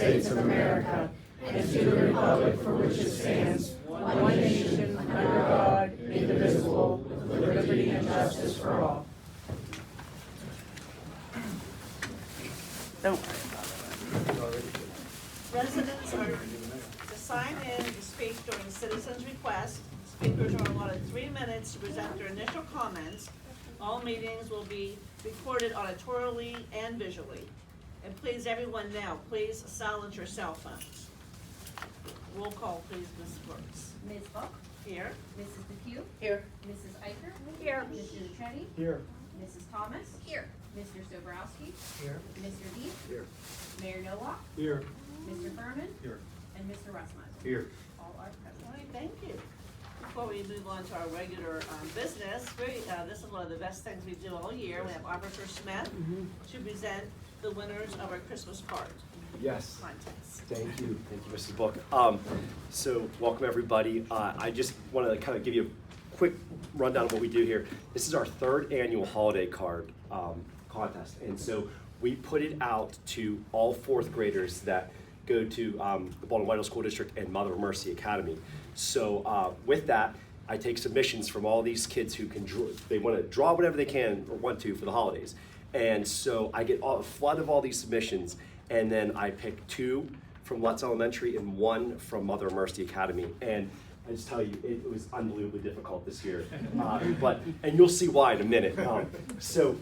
States of America and to the republic for which it stands, one nation, under God, indivisible, with liberty and justice for all. Don't worry about it. Residents are to sign in to speak during citizens' request. Speakers are allotted 3 minutes to present their initial comments. All meetings will be recorded auditorily and visually. And please, everyone now, please silence your cell phones. Roll call, please, Ms. Brooks. Ms. Buck? Here. Mrs. McHugh? Here. Mrs. Eicher? Here. Mr. Luchetti? Here. Mrs. Thomas? Here. Mr. Soborowski? Here. Mr. Deep? Here. Mayor Nowak? Here. Mr. Furman? Here. And Mr. Westmeyer? Here. All are present. All right, thank you. Before we move on to our regular business, this is one of the best things we do all year. We have Officer Smith to present the winners of our Christmas card Yes, contest. thank you, Mrs. Book. So welcome everybody. I just want to kind of give you a quick rundown of what we do here. This is our 3rd annual holiday card contest, and so we put it out to all 4th graders that go to the Borough Whitehall School District and Mother of Mercy Academy. So with that, I take submissions from all these kids who can draw. They want to draw whatever they can or want to for the holidays. And so I get a flood of all these submissions, and then I pick 2 from Lutz Elementary and 1 from Mother of Mercy Academy. And I just tell you, it was unbelievably difficult this year. And you'll see why in a minute. So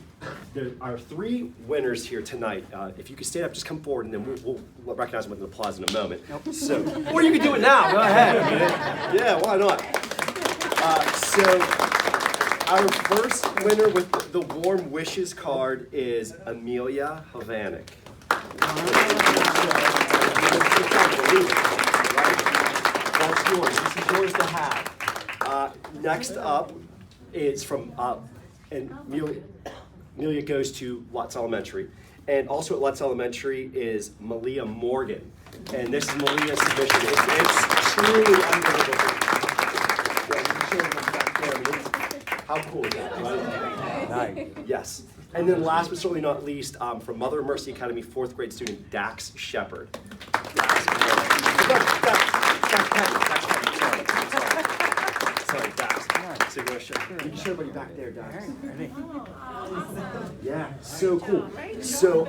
there are 3 winners here tonight. If you could stand up, just come forward, and then we'll recognize them with an applause in a moment. So, or you can do it now. Go ahead. Yeah, why not? So our first winner with the Warm Wishes card is Amelia Havanek. That's yours. This is yours to have. Next up is from, and Amelia goes to Lutz Elementary. And also at Lutz Elementary is Malia Morgan. And this is Malia's submission. It's truly unbelievable. Yeah, you can show them back there. I mean, how cool is that, right? Nice. Yes. And then last but certainly not least, from Mother of Mercy Academy 4th grade student Dax Shepard. Sorry, Dax. So you can show everybody back there, Dax. Yeah, so cool. So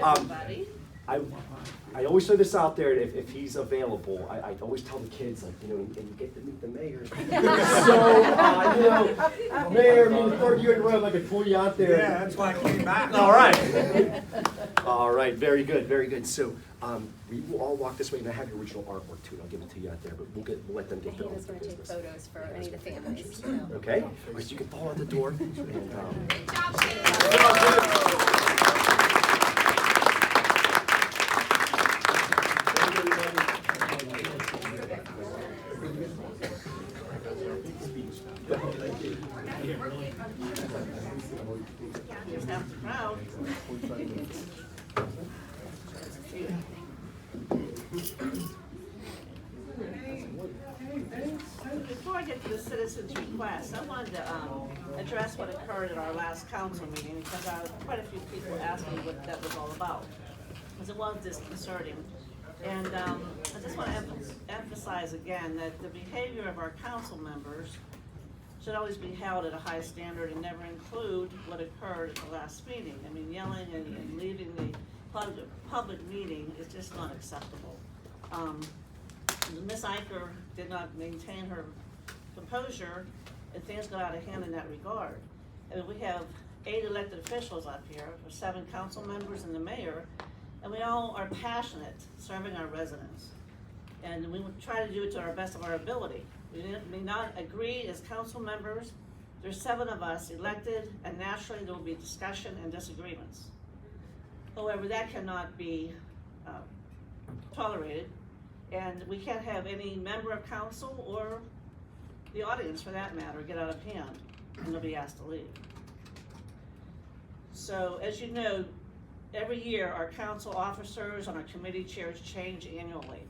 I always throw this out there, if he's available, I always tell the kids, like, you know, and you get to meet the mayor. So, you know, mayor, I mean, the 3rd year in a row, I could pull you out there. Yeah, that's why I came back. All right. All right, very good, very good. So we will all walk this way, and I have your original artwork too, and I'll give it to you out there, but we'll let them get going. Hannah's going to take photos for any of the families. Okay? All right, so you can follow out the door. And, Here's half the crowd. Before I get to the citizens' request, I wanted to address what occurred at our last council meeting, because quite a few people asked me what that was all about, because it was disconcerting. And I just want to emphasize again that the behavior of our council members should always be held at a high standard and never include what occurred at the last meeting. I mean, yelling and leaving the public meeting is just not acceptable. Ms. Eicher did not maintain her composure, and things got out of hand in that regard. I mean, we have 8 elected officials up here, 7 council members and the mayor, and we all are passionate serving our residents. And we try to do it to our best of our ability. We may not agree as council members. There's 7 of us elected, and naturally there will be discussion and disagreements. However, that cannot be tolerated, and we can't have any member of council or the audience, for that matter, get out of hand and they'll be asked to leave. So, as you know, every year our council officers and our committee chairs change annually,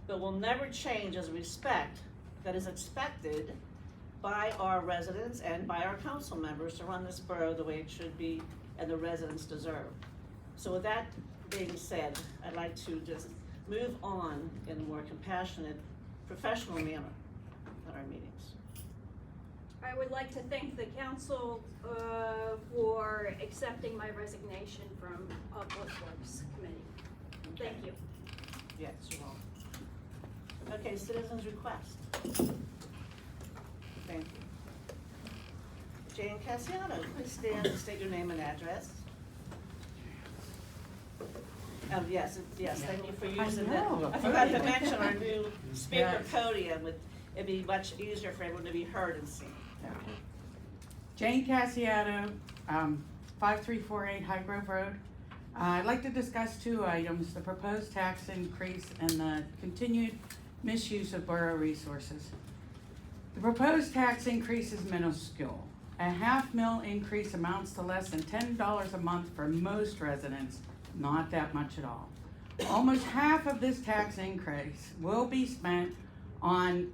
but will never change as respect that is expected by our residents and by our council members to run this borough the way it should be and the residents deserve. So with that being said, I'd like to just move on in a more compassionate, professional manner at our meetings. I would like to thank the council for accepting my resignation from Public Works Committee. Thank you. Yes, you're welcome. Okay, citizens' request. Thank you. Jane Cassiano, please stand and state your name and address. Yes, thank you for using that. know. I forgot to mention our new speaker podium. It'd be much easier for everyone to be heard and seen. Jane Cassiano, 5348 High Grove Road. I'd like to discuss two items, the proposed tax increase and the continued misuse of borough resources. The proposed tax increase is minuscule. A $500,000 increase amounts to less than $10 a month for most residents, not that much at all. Almost half of this tax increase will be spent on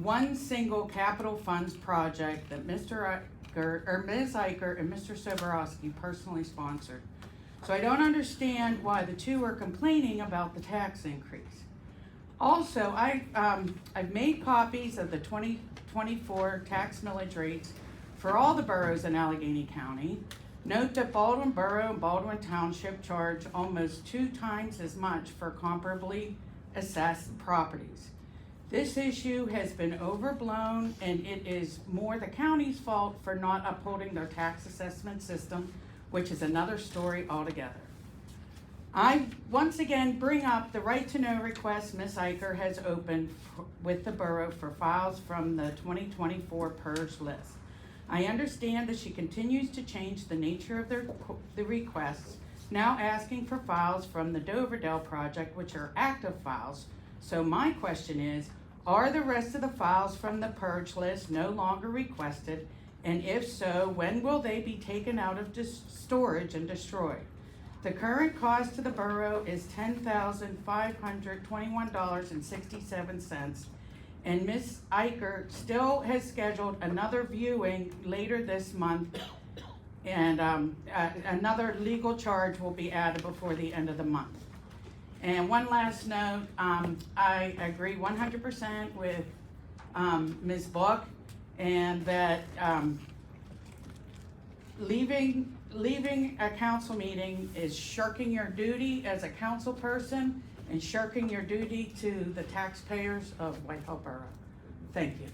one single capital funds project that Mr. Eicher, or Ms. Eicher and Mr. Soborowski personally sponsored. So I don't understand why the two are complaining about the tax increase. Also, I've made copies of the 2024 tax millage rates for all the boroughs in Allegheny County. Note that Baldwin Borough and Baldwin Township charge almost 2 times as much for comparably assessed properties. This issue has been overblown, and it is more the county's fault for not upholding their tax assessment system, which is another story altogether. I once again bring up the right to know request Ms. Eicher has opened with the borough for files from the 2024 purge list. I understand that she continues to change the nature of the requests, now asking for files from the Doverdale project, which are active files. So my question is, are the rest of the files from the purge list no longer requested? And if so, when will they be taken out of storage and destroyed? The current cost to the borough is $10,521.67. And Ms. Eicher still has scheduled another viewing later this month, and another legal charge will be added before the end of the month. And one last note, I agree 100% with Ms. Book, and that leaving a council meeting is shirking your duty as a council person and shirking your duty to the taxpayers of Whitehall Borough. Thank you.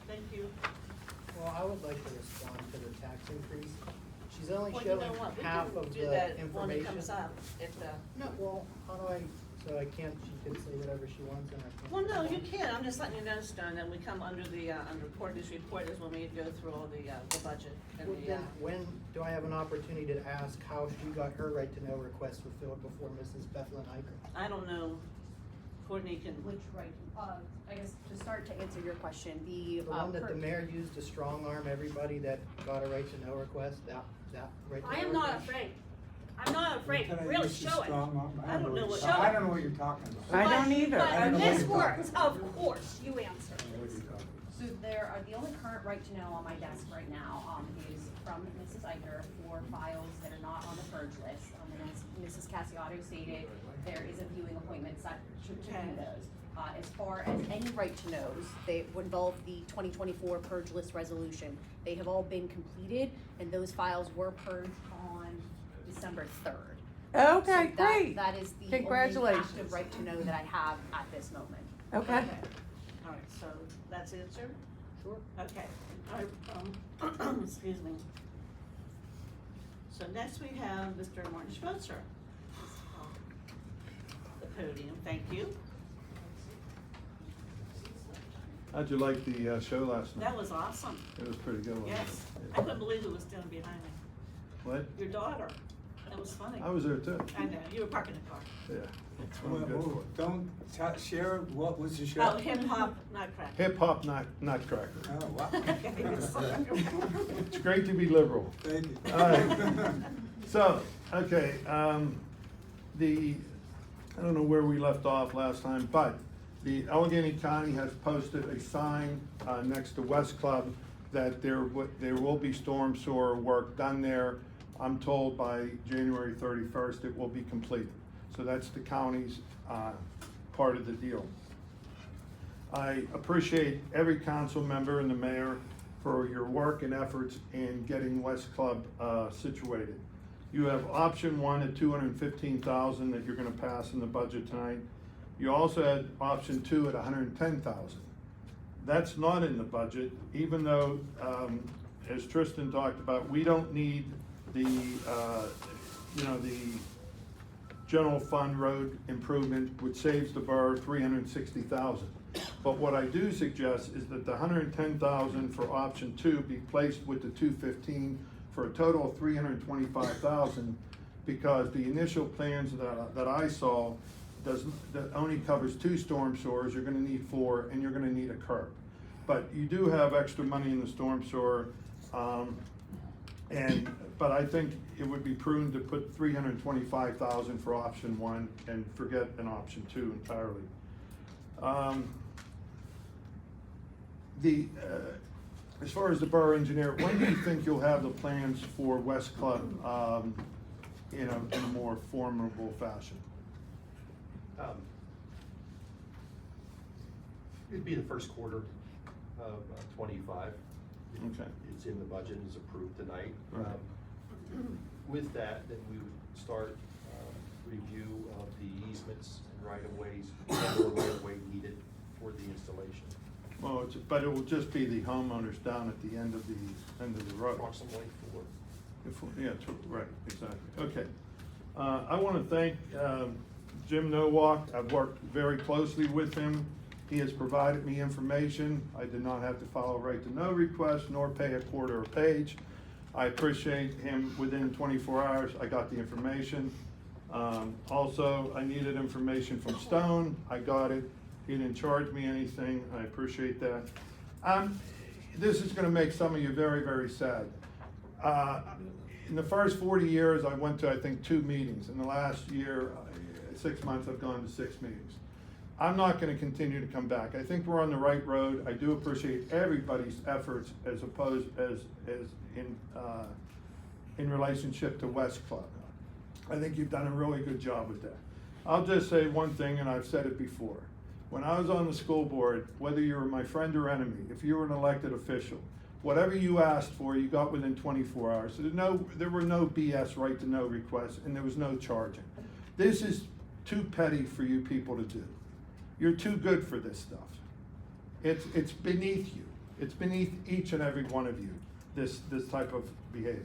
Thank you. Well, I would like to respond to the tax increase. She's only Well, you showing know what, we half can of do the that when it information. comes up. No, well, how do so I can't, she can say whatever she wants and I can't. Well, no, you respond? can, I'm just letting you know, Stone, that we come under the, under this report is when we go through all the budget and Well, the, then, when do I have an opportunity to ask how she got her right to know request fulfilled before Mrs. Bethlyn Eicher? I don't know, Courtney can. Which right, I guess to start to answer your question, the. The one that the mayor used to strong arm everybody that got a right to know request, that right to know I am not request? afraid. I'm not afraid. Really, show it. I don't know what- I don't know what you're talking about. I don't either. I But don't know what this you're works, talking of course, you answer. I don't know what you're talking about. So there are, the only current right to know on my desk right now, is from Mrs. Eicher for files that are not on the purge list. And as Mrs. Cassiato stated, there is a viewing appointment set to do those. As far as any right to knows, they would involve the 2024 purge list resolution. They have all been completed, and those files were purged on December 3rd. Okay, So great. that is the only Congratulations. active right to know that I have at this moment. Okay. All right, so that's it, sir? Sure. Okay, all right, excuse me. So next we have Mr. Martin Schmutzer. The podium, thank you. How'd you like the show last night? That was awesome, It was pretty good, wasn't it? yes. I couldn't believe who was standing behind me. What? Your daughter, that was funny. I was there too. I know, you were parking the car. Yeah. That's what Well, I'm good well, for. don't share, what was the show? Oh, hip hop, nutcracker. Hip hop nutcracker. Oh, wow. It's great to be liberal. Thank you. All right. So, okay, I don't know where we left off last time, but the Allegheny County has posted a sign next to West Club that there will be storm sewer work done there. I'm told by January 31st it will be completed. So that's the county's part of the deal. I appreciate every council member and the mayor for your work and efforts in getting West Club situated. You have option one at $215,000 that you're gonna pass in the budget tonight. You also had option two at $110,000. That's not in the budget, even though, as Tristan talked about, we don't need the, the general fund road improvement, which saves the borough $360,000. But what I do suggest is that the $110,000 for option two be placed with the $215 for a total of $325,000, because the initial plans that I saw that only covers 2 storm sewers. You're gonna need 4, and you're gonna need a curb. But you do have extra money in the storm sewer, but I think it would be prudent to put $325,000 for option one and forget an option two entirely. As far as the borough engineer, when do you think you'll have the plans for West Club, in a more formidable fashion? It'd be the first quarter of 25. Okay. It's in the budget, is approved tonight. Right. With that, then we would start review of the easements and right-of-ways, or right-of-way needed for the installation. Well, but it will just be the homeowners down at the end of the road. Approximately 4. Yeah, right, exactly. Okay. I want to thank Jim Nowak. I've worked very closely with him. He has provided me information. I did not have to file a right to know request nor pay a quarter a page. I appreciate him. Within 24 hours, I got the information. Also, I needed information from Stone. I got it. He didn't charge me anything. I appreciate that. This is going to make some of you very, very sad. In the first 40 years, I went to, I think, 2 meetings. In the last year, 6 months, I've gone to 6 meetings. I'm not going to continue to come back. I think we're on the right road. I do appreciate everybody's efforts as in relationship to West Club. I think you've done a really good job with that. I'll just say one thing, and I've said it before. When I was on the school board, whether you were my friend or enemy, if you were an elected official, whatever you asked for, you got within 24 hours. So there were no BS right to know requests, and there was no charging. This is too petty for you people to do. You're too good for this stuff. It's beneath you. It's beneath each and every one of you, this type of behavior.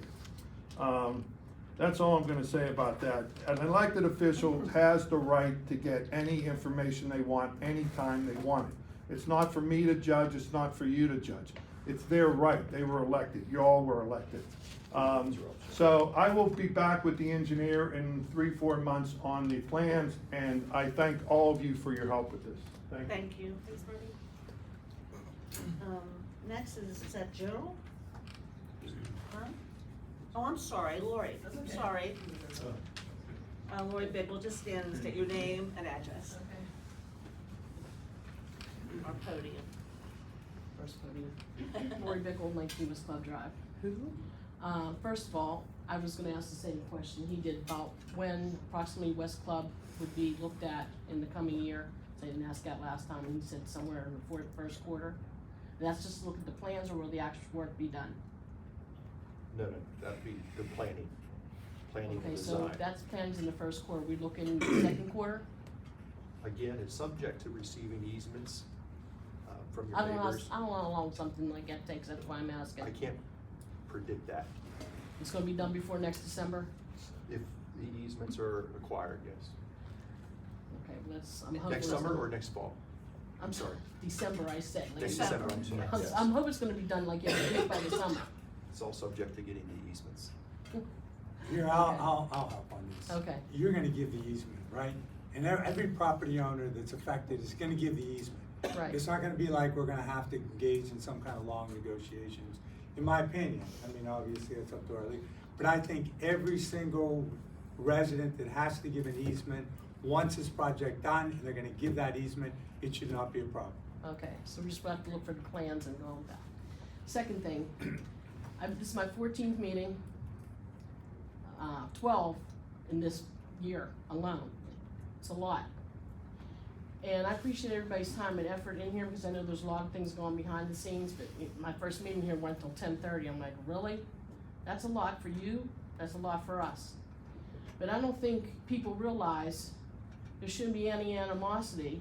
That's all I'm gonna say about that. An elected official has the right to get any information they want, anytime they want it. It's not for me to judge, it's not for you to judge. It's their right, they were elected, you all were elected. So I will be back with the engineer in 3-4 months on the plans, and I thank all of you for your help with this. Thank you. Next is that Joe? Huh? Oh, I'm sorry, Lori, I'm sorry. Lori Biggle, just stand and state your name and address. Our podium. First podium. Lori Bickle, 19 West Club Drive. First of all, I was gonna ask the same question he did about when approximately West Club would be looked at in the coming year. I didn't ask that last time, and he said somewhere in the first quarter. And that's just to look at the plans, or will the actual work be done? No, that'd be the planning and Okay, design. so that's plans in the first quarter. We look in the second quarter? Again, it's subject to receiving easements from your I don't neighbors. want to allow something like that takes, that's why I'm asking. I can't predict that. It's gonna be done before next December? If the easements are acquired, yes. Okay, well I'm hoping. Next it's summer gonna- or next fall? I'm sorry, December I said. like Next December. December, I'm sorry, I'm, yes. I'm hoping it's gonna be done like by the summer. It's all subject to getting the easements. Here, I'll help on this. Okay. You're gonna give the easement, right? And every property owner that's affected is gonna give the easement. Right. It's not gonna be like we're gonna have to engage in some kind of long negotiations, in my opinion. I mean, obviously, it's up to our league. But I think every single resident that has to give an easement, once this project done, and they're gonna give that easement, it should not be a problem. Okay, so we just have to look for the plans and go with that. Second thing, this is my 14th meeting, 12 in this year alone. It's a lot. And I appreciate everybody's time and effort in here because I know there's a lot of things going behind the scenes, but my first meeting here went till 10:30. I'm like, really? That's a lot for you, that's a lot for us. But I don't think people realize there shouldn't be any animosity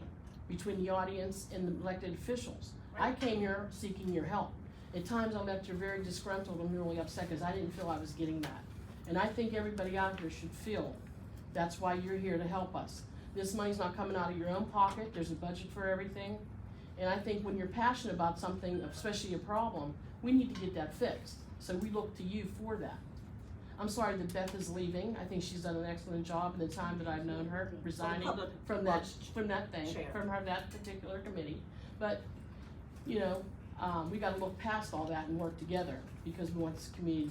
between the audience and the elected officials. I came here seeking your help. At times I left here very disgruntled and really upset because I didn't feel I was getting that. And I think everybody out here should feel that's why you're here to help us. This money's not coming out of your own pocket, there's a budget for everything. And I think when you're passionate about something, especially a problem, we need to get that fixed. So we look to you for that. I'm sorry that Beth is leaving. I think she's done an excellent job in the time that I've known her, resigning from that particular committee. But, you know, we gotta look past all that and work together because we want this community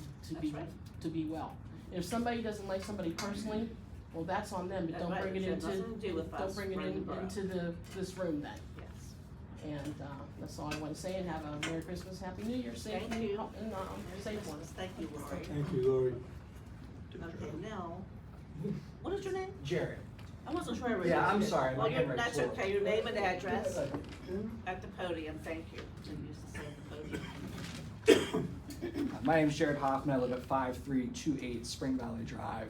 to be well. If somebody doesn't like somebody personally, well, that's on them, but don't bring it into this room then. Yes. And, that's all I wanna say, and have a Merry Christmas, Happy New Year, safe Thank you. and safe ones. Thank you, Lori. Thank you, Lori. Okay, now, what is your name? Jared. I wasn't sure. I read Yeah, it. I'm sorry, my Well, handwriting's that's horrible. okay, your name and address at the podium, thank you. I'm used to saying the podium. My name's Jared Hoffman. I live at 5328 Spring Valley Drive.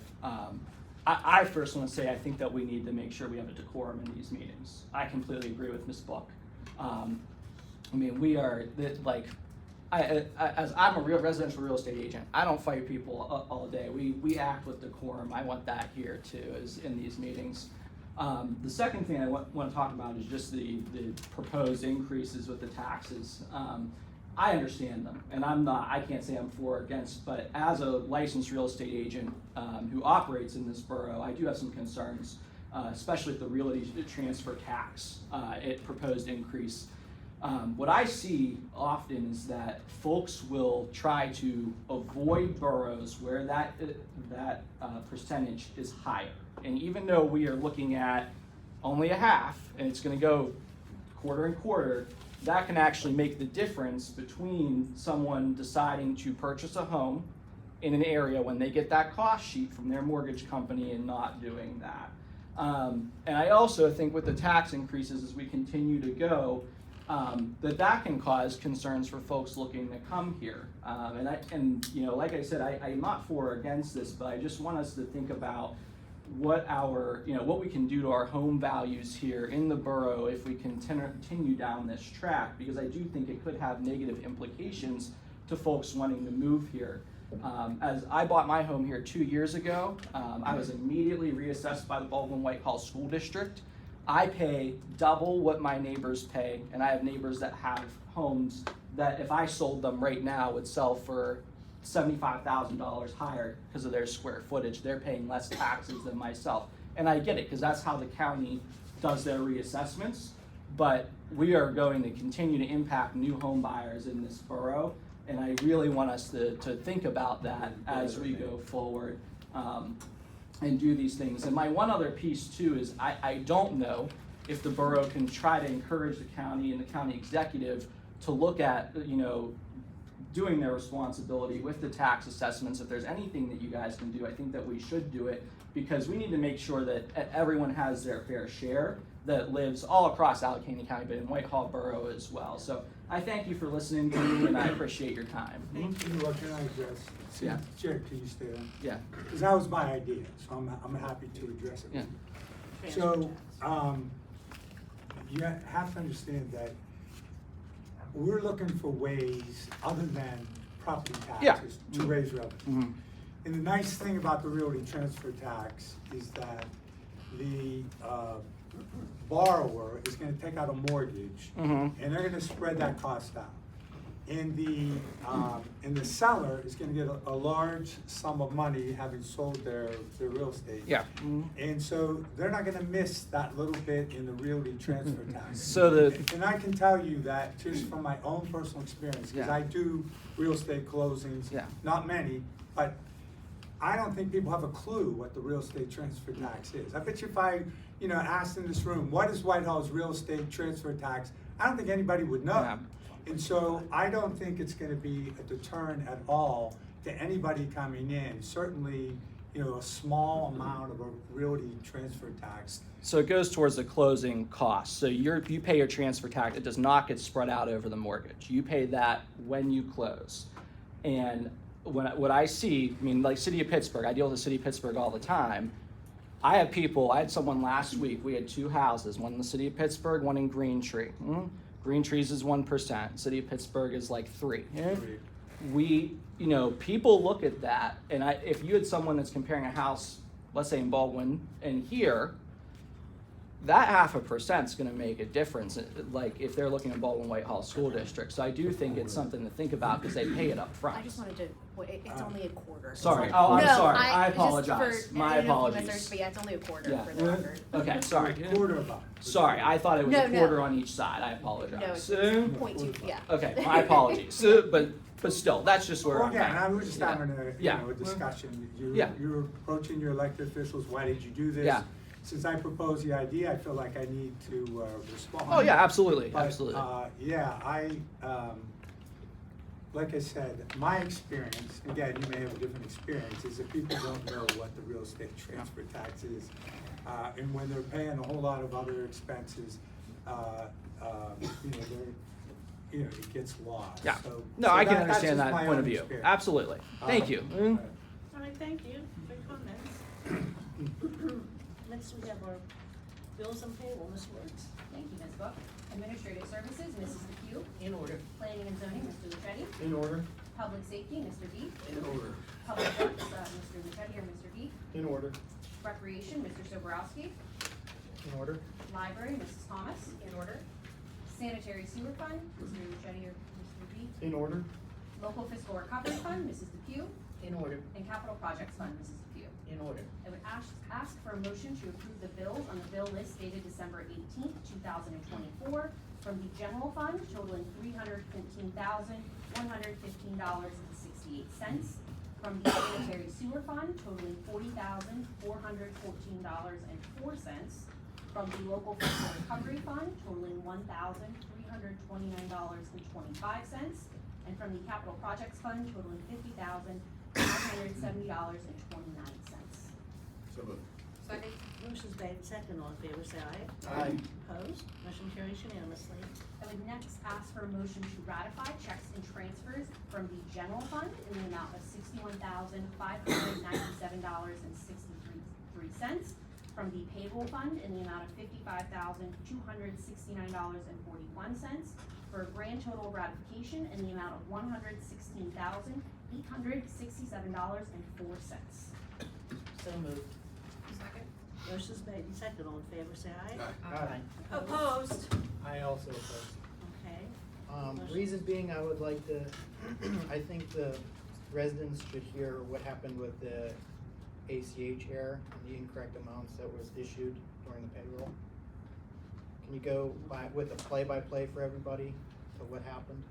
I first want to say I think that we need to make sure we have a decorum in these meetings. I completely agree with Ms. Buck. I mean, we are like, as I'm a real residential real estate agent, I don't fight people all day. We act with decorum. I want that here too, is in these meetings. The second thing I want to talk about is just the proposed increases with the taxes. I understand them, and I can't say I'm for or against, but as a licensed real estate agent who operates in this borough, I do have some concerns, especially with the realty transfer tax, proposed increase. What I see often is that folks will try to avoid boroughs where that percentage is higher. And even though we are looking at only a half, and it's gonna go quarter and quarter, that can actually make the difference between someone deciding to purchase a home in an area when they get that cost sheet from their mortgage company and not doing that. And I also think with the tax increases as we continue to go, that can cause concerns for folks looking to come here. And you know, like I said, I'm not for or against this, but I just want us to think about what we can do to our home values here in the borough if we continue down this track, because I do think it could have negative implications to folks wanting to move here. As I bought my home here 2 years ago, I was immediately reassessed by the Whitehall School District. I pay double what my neighbors pay, and I have neighbors that have homes that if I sold them right now would sell for $75,000 higher because of their square footage. They're paying less taxes than myself. And I get it, because that's how the county does their reassessments. But we are going to continue to impact new home buyers in this borough. And I really want us to think about that as we go forward and do these things. And my one other piece too is I don't know if the borough can try to encourage the county and the county executive to look at, doing their responsibility with the tax assessments. If there's anything that you guys can do, I think that we should do it, because we need to make sure that everyone has their fair share that lives all across Allegheny County, but in Whitehall Borough as well. So I thank you for listening to me, and I appreciate your time. Thank you. What can I address? Yeah. Jared, can you stay on? Yeah. Because that was my idea, so I'm happy to address it. Yeah. So, you have to understand that we're looking for ways other than property taxes to raise revenue. Mm-hmm. And the nice thing about the realty transfer tax is that the borrower is gonna take out a mortgage, and they're gonna spread that cost out. And the seller is gonna get a large sum of money having sold their real estate. Yeah. And so they're not gonna miss that little bit in the realty transfer tax. So And I can tell you that just from my own personal experience, because Yeah. I do real estate closings, Yeah. not many, but I don't think people have a clue what the real estate transfer tax is. I bet you if I, asked in this room, what is Whitehall's real estate transfer tax? I don't think anybody would know. Yeah. And so I don't think it's gonna be a deterrent at all to anybody coming in. Certainly, a small amount of a realty transfer tax. So it goes towards the closing cost. So you pay your transfer tax. It does not get spread out over the mortgage. You pay that when you close. And what I see, I mean, like City of Pittsburgh, I deal with the City of Pittsburgh all the time. I had someone last week, we had 2 houses, one in the City of Pittsburgh, one in Green Tree. Green Trees is 1%, City of Pittsburgh is like 3. People look at that, and if you had someone that's comparing a house, let's say in Baldwin and here, that 0.5% is going to make a difference, like if they're looking at Baldwin Whitehall School District. So I do think it's something to think about because they pay it up front. I just wanted to, it's only a quarter. Sorry, It's oh, I'm no, sorry, I just apologize, for- my I don't know if you apologies. misunderstood, but yeah, it's only a quarter Yeah. for the record. Okay, sorry. Quarter of a. Sorry, I thought it was No, a no. quarter on each side, I No, apologize. it's 0.2, yeah. Okay, my apologies, but still, that's just where Well, I'm again, at. I was just having a, Yeah. a discussion. Yeah. You're approaching your elected officials, why did you do this? Yeah. Since I proposed the idea, I feel like I need to respond. Oh, yeah, absolutely, But, absolutely. Like I said, my experience, again, you may have a different experience, is that people don't know what the real estate transfer tax is. And when they're paying a whole lot of other expenses, it gets lost. Yeah, So- no, so I can that's understand just that my point own of view, experience. absolutely, thank you. All right, thank you for your comments. Next, we have our bills and payroll, Ms. Woods. Thank you, Ms. Book. Administrative Services, Mrs. DePew. In order. Planning and Zoning, Mr. Lucetti. In order. Public Safety, Mr. Deep. In order. Public Works, Mr. Lucetti or Mr. Deep. In order. Recreation, Mr. Soborowski. In order? Library, Mrs. Thomas. In order. Sanitary Sewer Fund, Mr. Lucetti or Mr. Deep. In order. Local Fiscal Recovery Fund, Mrs. DePew. In order. And Capital Projects Fund, Mrs. DePew. In order. I would ask for a motion to approve the bills on the bill list dated December 18th, 2024, from the general fund totaling $314,115.68, from the sanitary sewer fund totaling $40,414.04, from the local fiscal recovery fund totaling $1,329.25, and from the capital projects fund totaling $50,970.29. So moved. Second. Motion's made, second, all in favor, say aye. Aye. Opposed? Motion carries unanimously. I would next ask for a motion to ratify checks and transfers from the general fund in the amount of $61,597.63, from the payroll fund in the amount of $55,269.41, for a grand total ratification in the amount of $116,867.04. So moved. Second. Motion's made and second, all in favor, say aye. Aye. Opposed? I also oppose. Okay. Reason being, I would like to, I think the residents should hear what happened with the ACH error and the incorrect amounts that was issued during the payroll. Can you go with a play-by-play for everybody of what happened?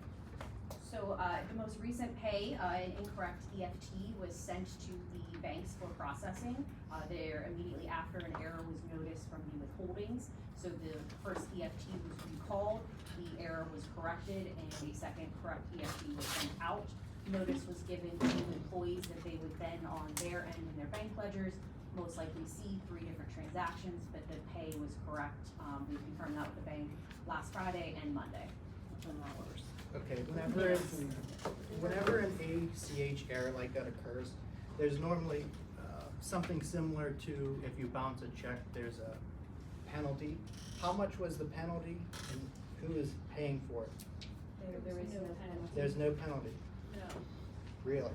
So, the most recent pay, an incorrect EFT was sent to the banks for processing. There immediately after an error was noticed from the withholdings. So the first EFT was recalled, the error was corrected, and a second correct EFT was sent out. Notice was given to employees that they would then, on their end in their bank ledgers, most likely see 3 different transactions, but the pay was correct. We confirmed that with the bank last Friday and Monday. Okay, whenever an ACH error like that occurs, there's normally something similar to if you bounce a check, there's a penalty. How much was the penalty and who is paying for it? There is no penalty. There's no penalty, No. really?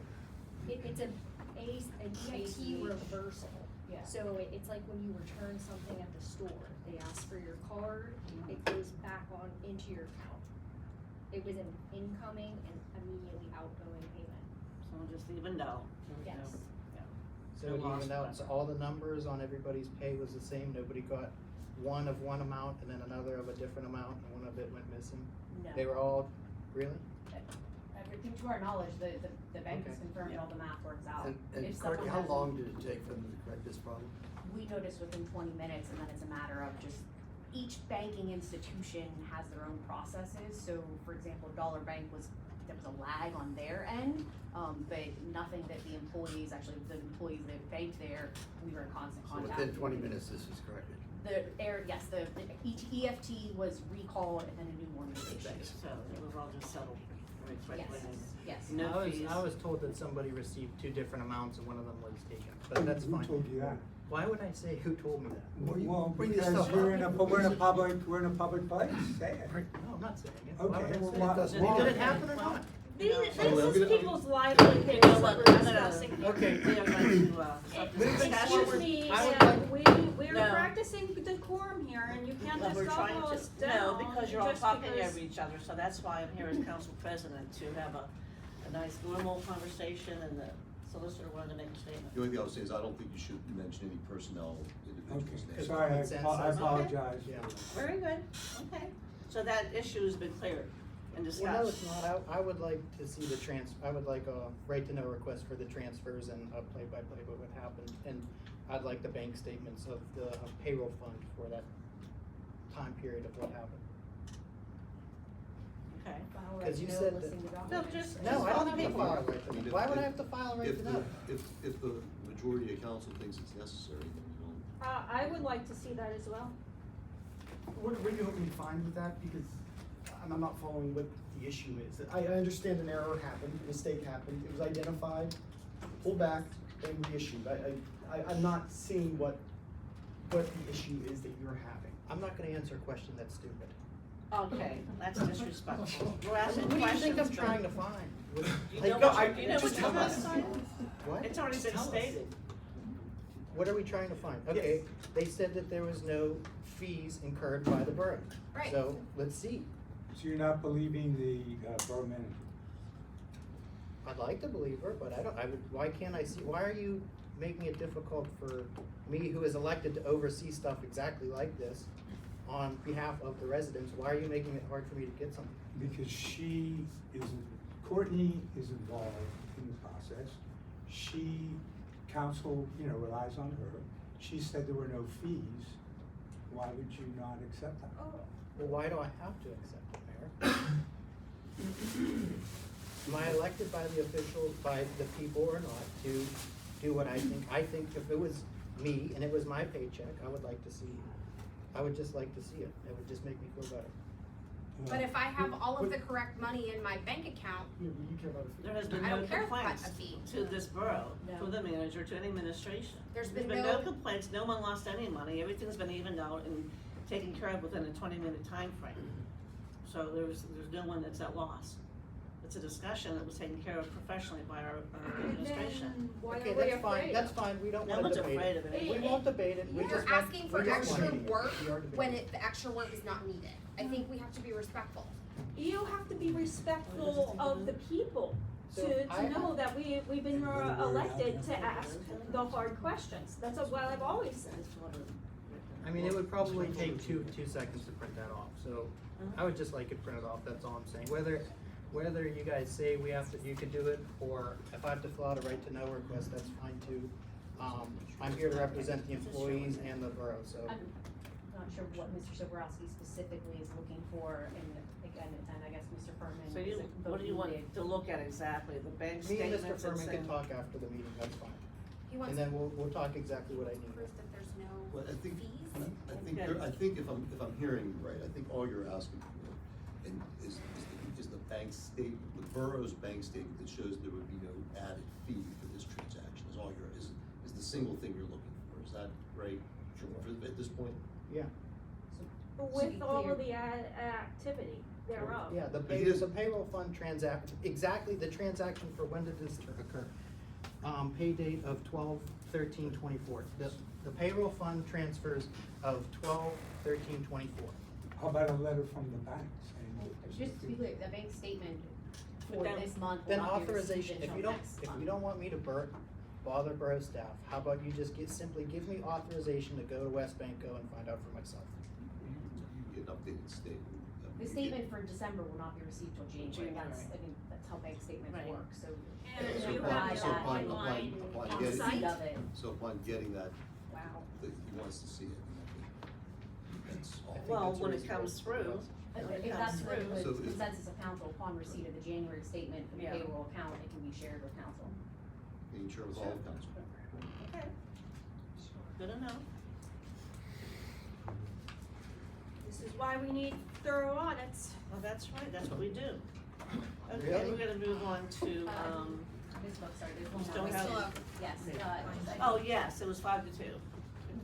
It's an EFT reversal. Yeah. So it's like when you return something at the store, they ask for your card, it goes back on into your account. It was an incoming and immediately outgoing payment. So just even though. Yes. So No it loss evened out, so whatsoever. all the numbers on everybody's pay was the same, nobody got one of one amount and then another of a different amount, and one of it went missing? No. They were all, really? Everything to our knowledge, the bank has Okay. confirmed all the math works out. And If Courtney, someone how has- long did it take for them to correct this problem? We notice within 20 minutes, and then it's a matter of just each banking institution has their own processes, so for example, Dollar Bank there was a lag on their end, but nothing that the employees that banked there, we were in constant So contact. within 20 minutes, this was corrected. The EFT was recalled and then a new one was issued. So it was all just settled very quickly. Yes. and No fees. I was told that somebody received 2 different amounts and one of them was taken, but that's Who fine. told you that? Why would I say who told me that? Well, bring this because stuff we're up. we're in a public place, say it. No, I'm not saying it. Okay, Why would I well, say why- it? Did why- it happen or not? These So is people's livelihoods You know that what, we're I'm gonna- discussing here. Okay. We are going to, stop this Excuse discussion. me, I would we're No. practicing decorum here, and you can't Well, just we're all trying us to, down. no, because you're all just talking because- over each other, so that's why I'm here as council president, to have a nice normal conversation, and the solicitor wanted to make a statement. The only thing I would say is I don't think you should mention any personnel individuals' Okay, names. sorry, common sense I says- apologize. Yeah. Very good, okay. So that issue has been cleared and discussed. Well, no, it's not. I would like to see I would like a right to know request for the transfers and a play-by-play of what happened. And I'd like the bank statements of the payroll fund for that time period of what happened. Okay. Because you said that- No, just. No, I don't have to paper. file a right to know. Why would I have to file a right to know? If the majority of council thinks it's necessary, then you don't. I would like to see that as well. What are you hoping to find with that? Because I'm not following what the issue is. I understand an error happened, a mistake happened, it was identified, pulled back, and reissued. I'm not seeing what the issue is that you're having. I'm not gonna answer a question that's stupid. Okay, that's disrespectful. We're asking What do you questions. think I'm trying to find? You Like, know go- what you know just what tell you're us. gonna What? It's already been Tell us. stated. What are we trying to find? Okay, they said that there was no fees incurred by the borough. Right. So, let's see. So you're not believing the borough manager? I'd like to believe her, but why can't I see, why are you making it difficult for me, who is elected to oversee stuff exactly like this, on behalf of the residents? Why are you making it hard for me to get something? Because Courtney is involved in the process. Council, relies on her. She said there were no fees. Why would you not accept that? Well, why do I have to accept it, Mayor? Am I elected by the people or not to do what I think? I think if it was me and it was my paycheck, I would just like to see it. It would just make me feel better. But if I have all of the correct money in my bank account, You care about There has been I no don't care if complaints that's a fee. to this borough, No. to the manager, to any administration. There's been no no- complaints, no one lost any money, everything's been evened out and taken care of within a 20-minute time frame. So there's no one that's at loss. It's a discussion that was taken care of professionally by our administration. Then why Okay, are we that's fine, afraid? that's fine, we don't No wanna one's debate afraid it. of it. We won't debate it, we you're just want. asking for we just extra want- work we are debating. when the extra work is not needed. I think we have to be respectful. You have to be respectful of the people So to I- know that we've been elected to ask the hard questions. That's what I've always said. I mean, it would probably take two seconds to print that off, so I would just like it printed off, that's all I'm saying. Whether you guys say you could do it, or if I have to fill out a right to know request, that's fine too. I'm here to represent the employees and the borough, so. I'm not sure what Mr. Soborowski specifically is looking for, and again, and I guess Mr. Furman. So is the what do you want lead. to look at exactly, the bank Me and statements? Mr. and Furman can saying- talk after the meeting, that's fine. He wants And then we'll talk exactly what I need. proof that there's no Well, I think, fees. I think if I'm hearing you right, I think all you're asking for is the bank statement, the borough's bank statement that shows there would be no added fee for this transaction, is the single thing you're looking for, is that right? At this point? Yeah. With all of the activity thereof. Yeah, the payroll fund exactly the transaction for when did this occur? Pay date of 12/13/24. The payroll fund transfers of 12/13/24. How about a letter from the bank saying? Just to be clear, the bank statement for Then- this month will Then not be received authorization, if until you don't, next if month. you don't want me to bother borough staff, how about you just simply give me authorization to go to West Banco and find out for myself? You get an updated statement. The statement for December will not be received till January, that's how bank statements Right. work, so. And So you upon- have so that upon- online upon on getting- site? Of it. So upon getting that, Wow. that he wants to see it. that's all. Well, when it comes through, If that's the So the is- consensus of council upon receipt of the January statement from the Yeah. payroll account, it can be shared with council. Being sure with all of council. okay. Good enough. This is why we need thorough audits. Well, that's right, that's what we do. Okay, we're gonna move on to, Ms. Book, sorry, there's one Still more. have- Yes, oh, yes, it was 5-2.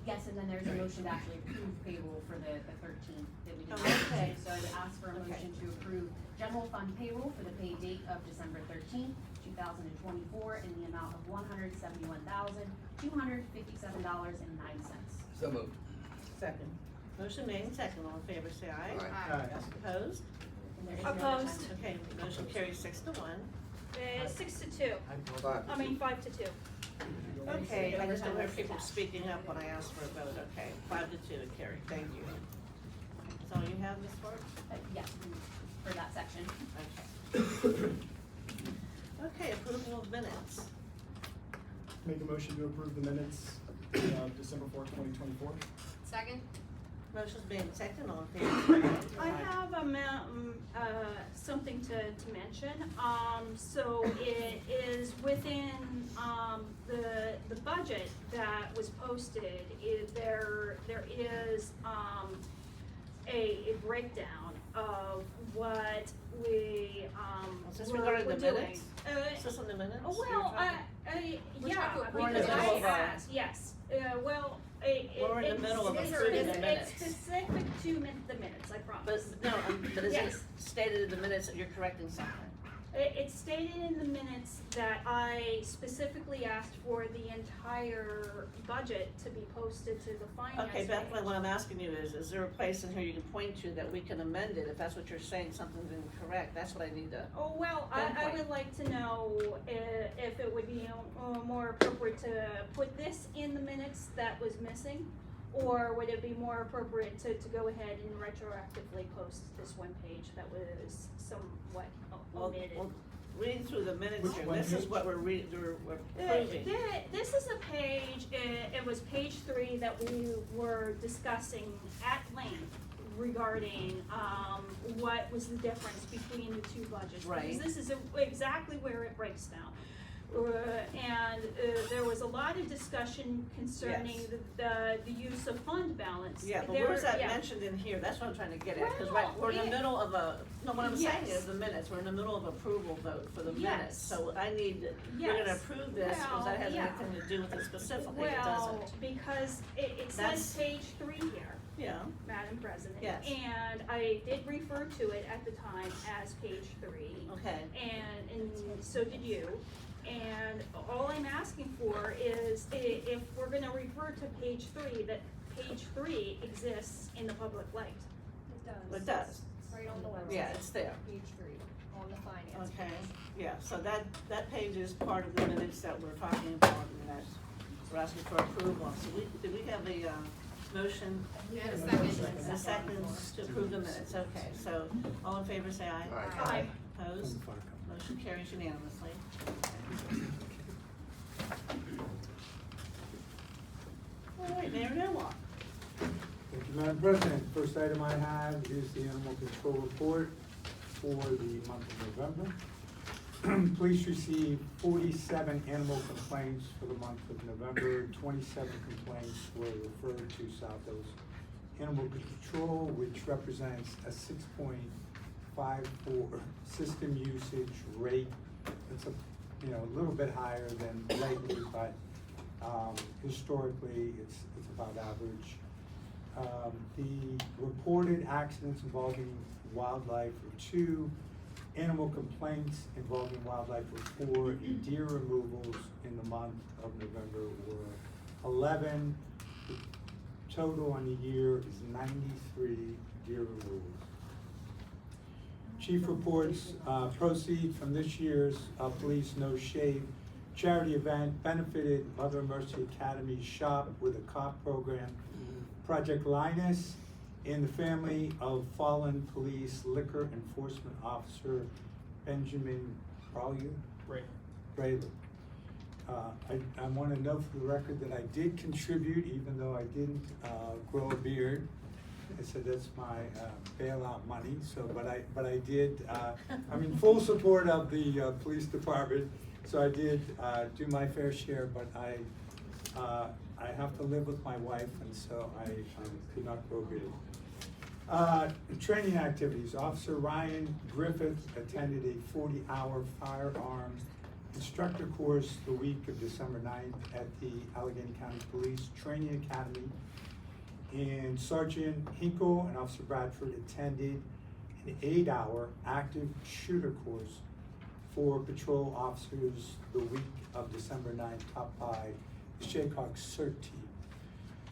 yes, and then there's a motion to actually approve payroll for the 13th that we did. Oh, okay. So I would ask for a Okay. motion to approve general fund payroll for the pay date of December 13th, 2024 in the amount of $171,257.09. So moved. Second. Motion made and second, all in favor, say aye. Aye. Opposed? And there is no other Opposed. time. Okay, motion carries 6-1. 6-2. I mean, 5-2. Okay, I just don't hear people speaking up when I ask for a vote, okay, 5-2 it carried, thank you. That's all you have, Ms. Sparks? Yes, for that section. Okay. Okay, approval of minutes. Make a motion to approve the minutes of December 4th, 2024. Second? Motion's made and second, all in favor, say I aye. have something to mention. So it is within, the budget that was posted, there is, a breakdown of what we, Is this we're regarding the doing. minutes? Is this on the minutes? Oh, you're well, talking? We're yeah, talking- We're in the because middle I of a- asked, yes, well, We're in the middle of it's- approving the it's minutes. specific to the minutes, I promise. But, no, but is it Yes. stated in the minutes that you're correcting something? It's stated in the minutes that I specifically asked for the entire budget to be posted to the finance Okay, Beth, page. what I'm asking you is there a place in here you can point to that we can amend it, if that's what you're saying, something's incorrect, that's what I need to. Oh, well, I Pinpoint. would like to know if it would be more appropriate to put this in the minutes that was missing, or would it be more appropriate to go ahead and retroactively post this one page that was somewhat omitted? Well, reading through the minutes Which here, one this is page? what we're approving. This is a page, it was page 3 that we were discussing at length regarding, what was the difference between the two budgets. Right. Because this is exactly where it breaks down. And there was a lot of discussion concerning Yes. the use of fund balance. Yeah, but There- where's that yeah. mentioned in here? That's what I'm trying to get at, cause Well, we're in the middle of no, what I'm saying Yes. is the minutes, we're in the middle of approval vote for the minutes. Yes. So I need, we're gonna Yes. approve this, cause that has Well, yeah. anything to do with it specifically, it Well, doesn't. because it That's- says page 3 here. Yeah, Madam President. Yes. And I did refer to it at the time as page 3. okay. And so did you. And all I'm asking for is if we're gonna refer to page 3, that page 3 exists in the public light. It does. It does, Right on the website. yeah, it's there. Page 3, on the finance. Okay, page. yeah, so that page is part of the minutes that we're talking about, and that we're asking for approval. So did we have a, motion? And a second. A second to approve the minutes, okay, so all in favor say aye. Aye. Opposed? Motion carries unanimously. All right, Mayor Noah. Thank you, Madam President. First item I have is the animal control report for the month of November. Police received 47 animal complaints for the month of November. 27 complaints were referred to South Hills Animal Control, which represents a 6.54 system usage rate. It's a little bit higher than lately, but historically it's about average. The reported accidents involving wildlife were 2, animal complaints involving wildlife were 4, and deer removals in the month of November were 11. The total on the year is 93 deer removals. Chief reports proceeds from this year's Police No Shave charity event benefited Mother Mercy Academy's shop with a cop program, Project Linus, and the family of fallen police liquor enforcement officer Benjamin Braley. I want to note for the record that I did contribute, even though I didn't grow a beard. I said, that's my bailout money, so, but I did, I'm in full support of the police department, so I did do my fair share, but I have to live with my wife, and so I could not go big. Training activities. Officer Ryan Griffith attended a 40-hour firearms instructor course the week of December 9th at the Allegheny County Police Training Academy. And Sergeant Hinkle and Officer Bradford attended an 8-hour active shooter course for patrol officers the week of December 9th, taught by the Shaycock CERT team.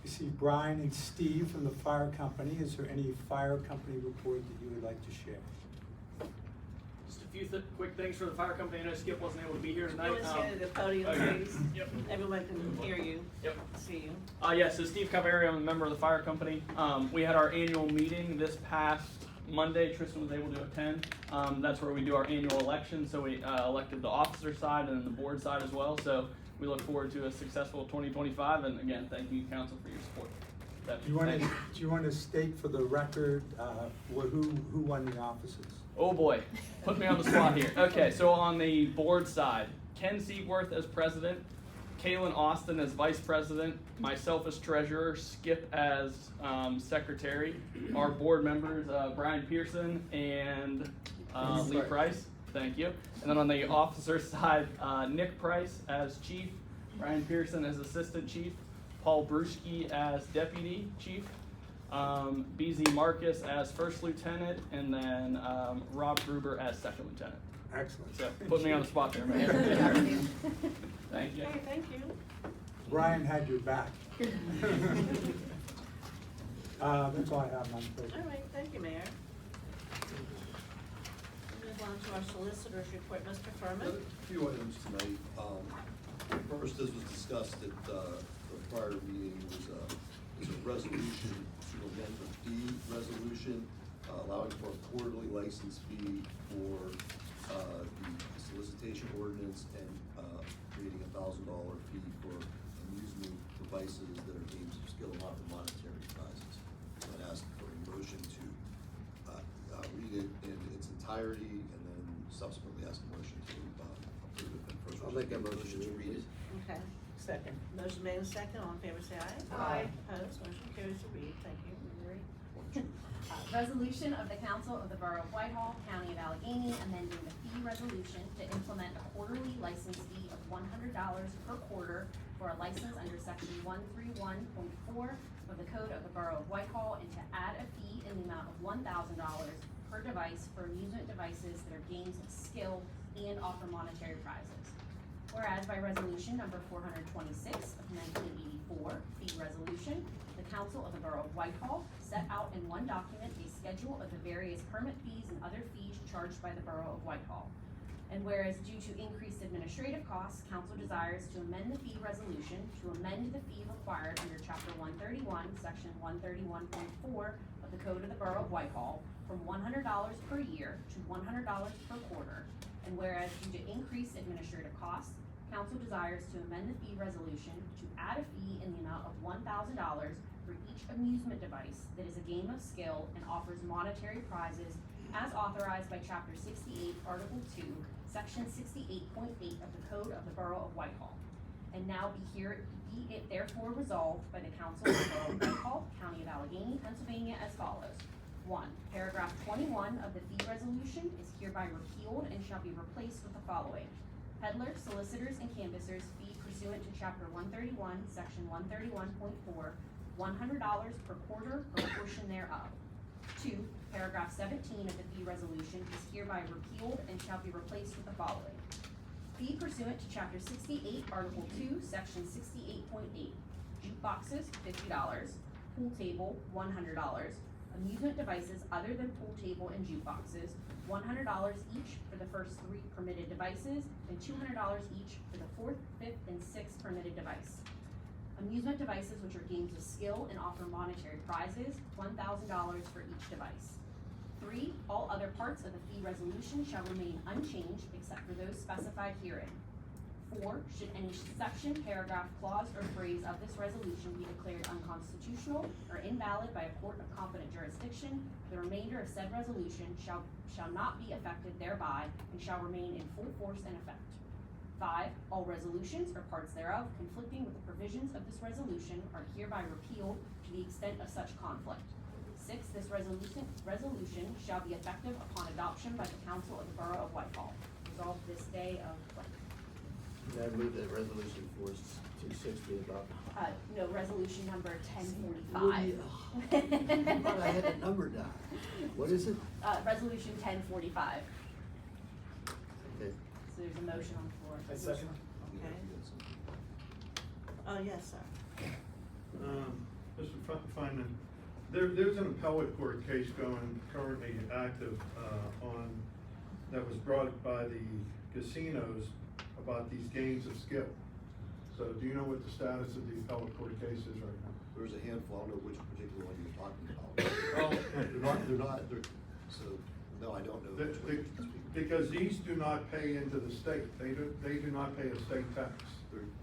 You see Brian and Steve from the fire company. Is there any fire company report that you would like to share? Just a few quick things for the fire company. I know Skip wasn't able to be here tonight. You want to stand at the podium, okay. please? Yep. Everyone can hear you. Yep. See you. Yeah, so Steve Calvary, I'm a member of the fire company. We had our annual meeting this past Monday. Tristan was able to attend. That's where we do our annual election. So we elected the officer side and then the board side as well. So we look forward to a successful 2025. And again, thank you, council, for your support. Do you want to state for the record who won the offices? Oh boy, put me on the spot here. Okay, so on the board side, Ken Seaworth as president, Kaylin Austin as vice president, myself as treasurer, Skip as secretary, our board members, Brian Pearson and Lee Price. Thank you. And then on the officer side, Nick Price as chief, Brian Pearson as assistant chief, Paul Bruschke as deputy chief, BZ Marcus as first lieutenant, and then Rob Gruber as second lieutenant. Excellent. So put me on the spot there, man. Thank you. Okay, thank you. Brian had your back. That's all I have, Madam President. All right, thank you, Mayor. Move on to our solicitor's report, Mr. Furman. A few items tonight. First, as was discussed at the prior meeting, was a resolution to amend the fee resolution, allowing for a quarterly license fee for the solicitation ordinance and creating a $1,000 fee for amusement devices that are games of skill and not for monetary prizes. So I'd ask for a motion to read it in its entirety and then subsequently ask a motion to approve it. But first, I'll make a motion to read it. Okay, second. Motion made and second. All in favor, say aye. Aye. Opposed, motion carries to read. Thank you. Resolution of the Council of the Borough of Whitehall, County of Allegheny, amending the fee resolution to implement a quarterly license fee of $100 per quarter for a license under section 131.4 of the Code of the Borough of Whitehall, and to add a fee in the amount of $1,000 per device for amusement devices that are games of skill and offer monetary prizes. Whereas by resolution number 426 of 1984, fee resolution, the Council of the Borough of Whitehall set out in one document a schedule of the various permit fees and other fees charged by the Borough of Whitehall. And whereas due to increased administrative costs, council desires to amend the fee resolution to amend the fee required under chapter 131, section 131.4 of the Code of the Borough of Whitehall from $100 per year to $100 per quarter. And whereas due to increased administrative costs, council desires to amend the fee resolution to add a fee in the amount of $1,000 for each amusement device that is a game of skill and offers monetary prizes as authorized by Chapter 68, Article 2, Section 68.8 of the Code of the Borough of Whitehall. And now be it therefore resolved by the Council of the Borough of Whitehall, County of Allegheny, Pennsylvania as follows. 1. Paragraph 21 of the fee resolution is hereby repealed and shall be replaced with the following. Peddlers, solicitors, and canvassers fee pursuant to Chapter 131, Section 131.4, $100 per quarter or portion thereof. 2. Paragraph 17 of the fee resolution is hereby repealed and shall be replaced with the following. Fee pursuant to Chapter 68, Article 2, Section 68.8. Jukeboxes, $50. Pool table, $100. Amusement devices other than pool table and jukeboxes, $100 each for the first 3 permitted devices and $200 each for the 4th, 5th, and 6th permitted device. Amusement devices which are games of skill and offer monetary prizes, $1,000 for each device. 3. All other parts of the fee resolution shall remain unchanged except for those specified herein. 4, should any section, paragraph, clause, or phrase of this resolution be declared unconstitutional or invalid by a court of competent jurisdiction, the remainder of said resolution shall not be affected thereby and shall remain in full force and effect. 5, all resolutions or parts thereof conflicting with the provisions of this resolution are hereby repealed to the extent of such conflict. 6, this resolution shall be effective upon adoption by the Council of the Borough of Whitehall. Resolved this day of what? I move that resolution 426 be adopted. No, resolution number 1045. I thought I had the number down. What is it? Resolution 1045. Okay. So there's a motion on the floor. I second. Okay. Oh, yes, sir. Mr. Feynman, there's an appellate court case currently active, that was brought by the casinos about these games of skill. So do you know what the status of the appellate court case is right now? There's a handful, I don't know which particular one you're talking about. So, no, I don't know. which one you're speaking of. Because these do not pay into the state, they do not pay a state tax.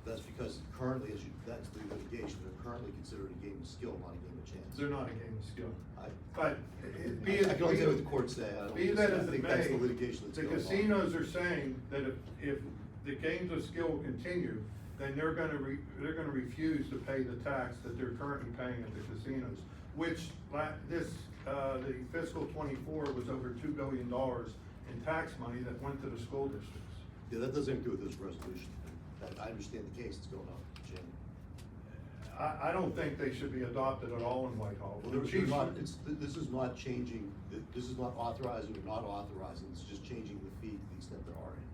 That's because currently, that's the litigation, they're currently considered a game of skill, not a game of chance. They're not a game of skill. I can only say what the courts say, I Be that as it think that's the may, litigation that's the going on. casinos are saying that if the games of skill continue, then they're gonna refuse to pay the tax that they're currently paying at the casinos, which the fiscal 24 was over $2 billion in tax money that went to the school districts. Yeah, that doesn't have to do with this resolution. I understand the case that's going on, Jim. I don't think they should be adopted at all in Whitehall. Well, this is not changing, this is not authorizing or not authorizing, it's just changing the fee to the extent there are any.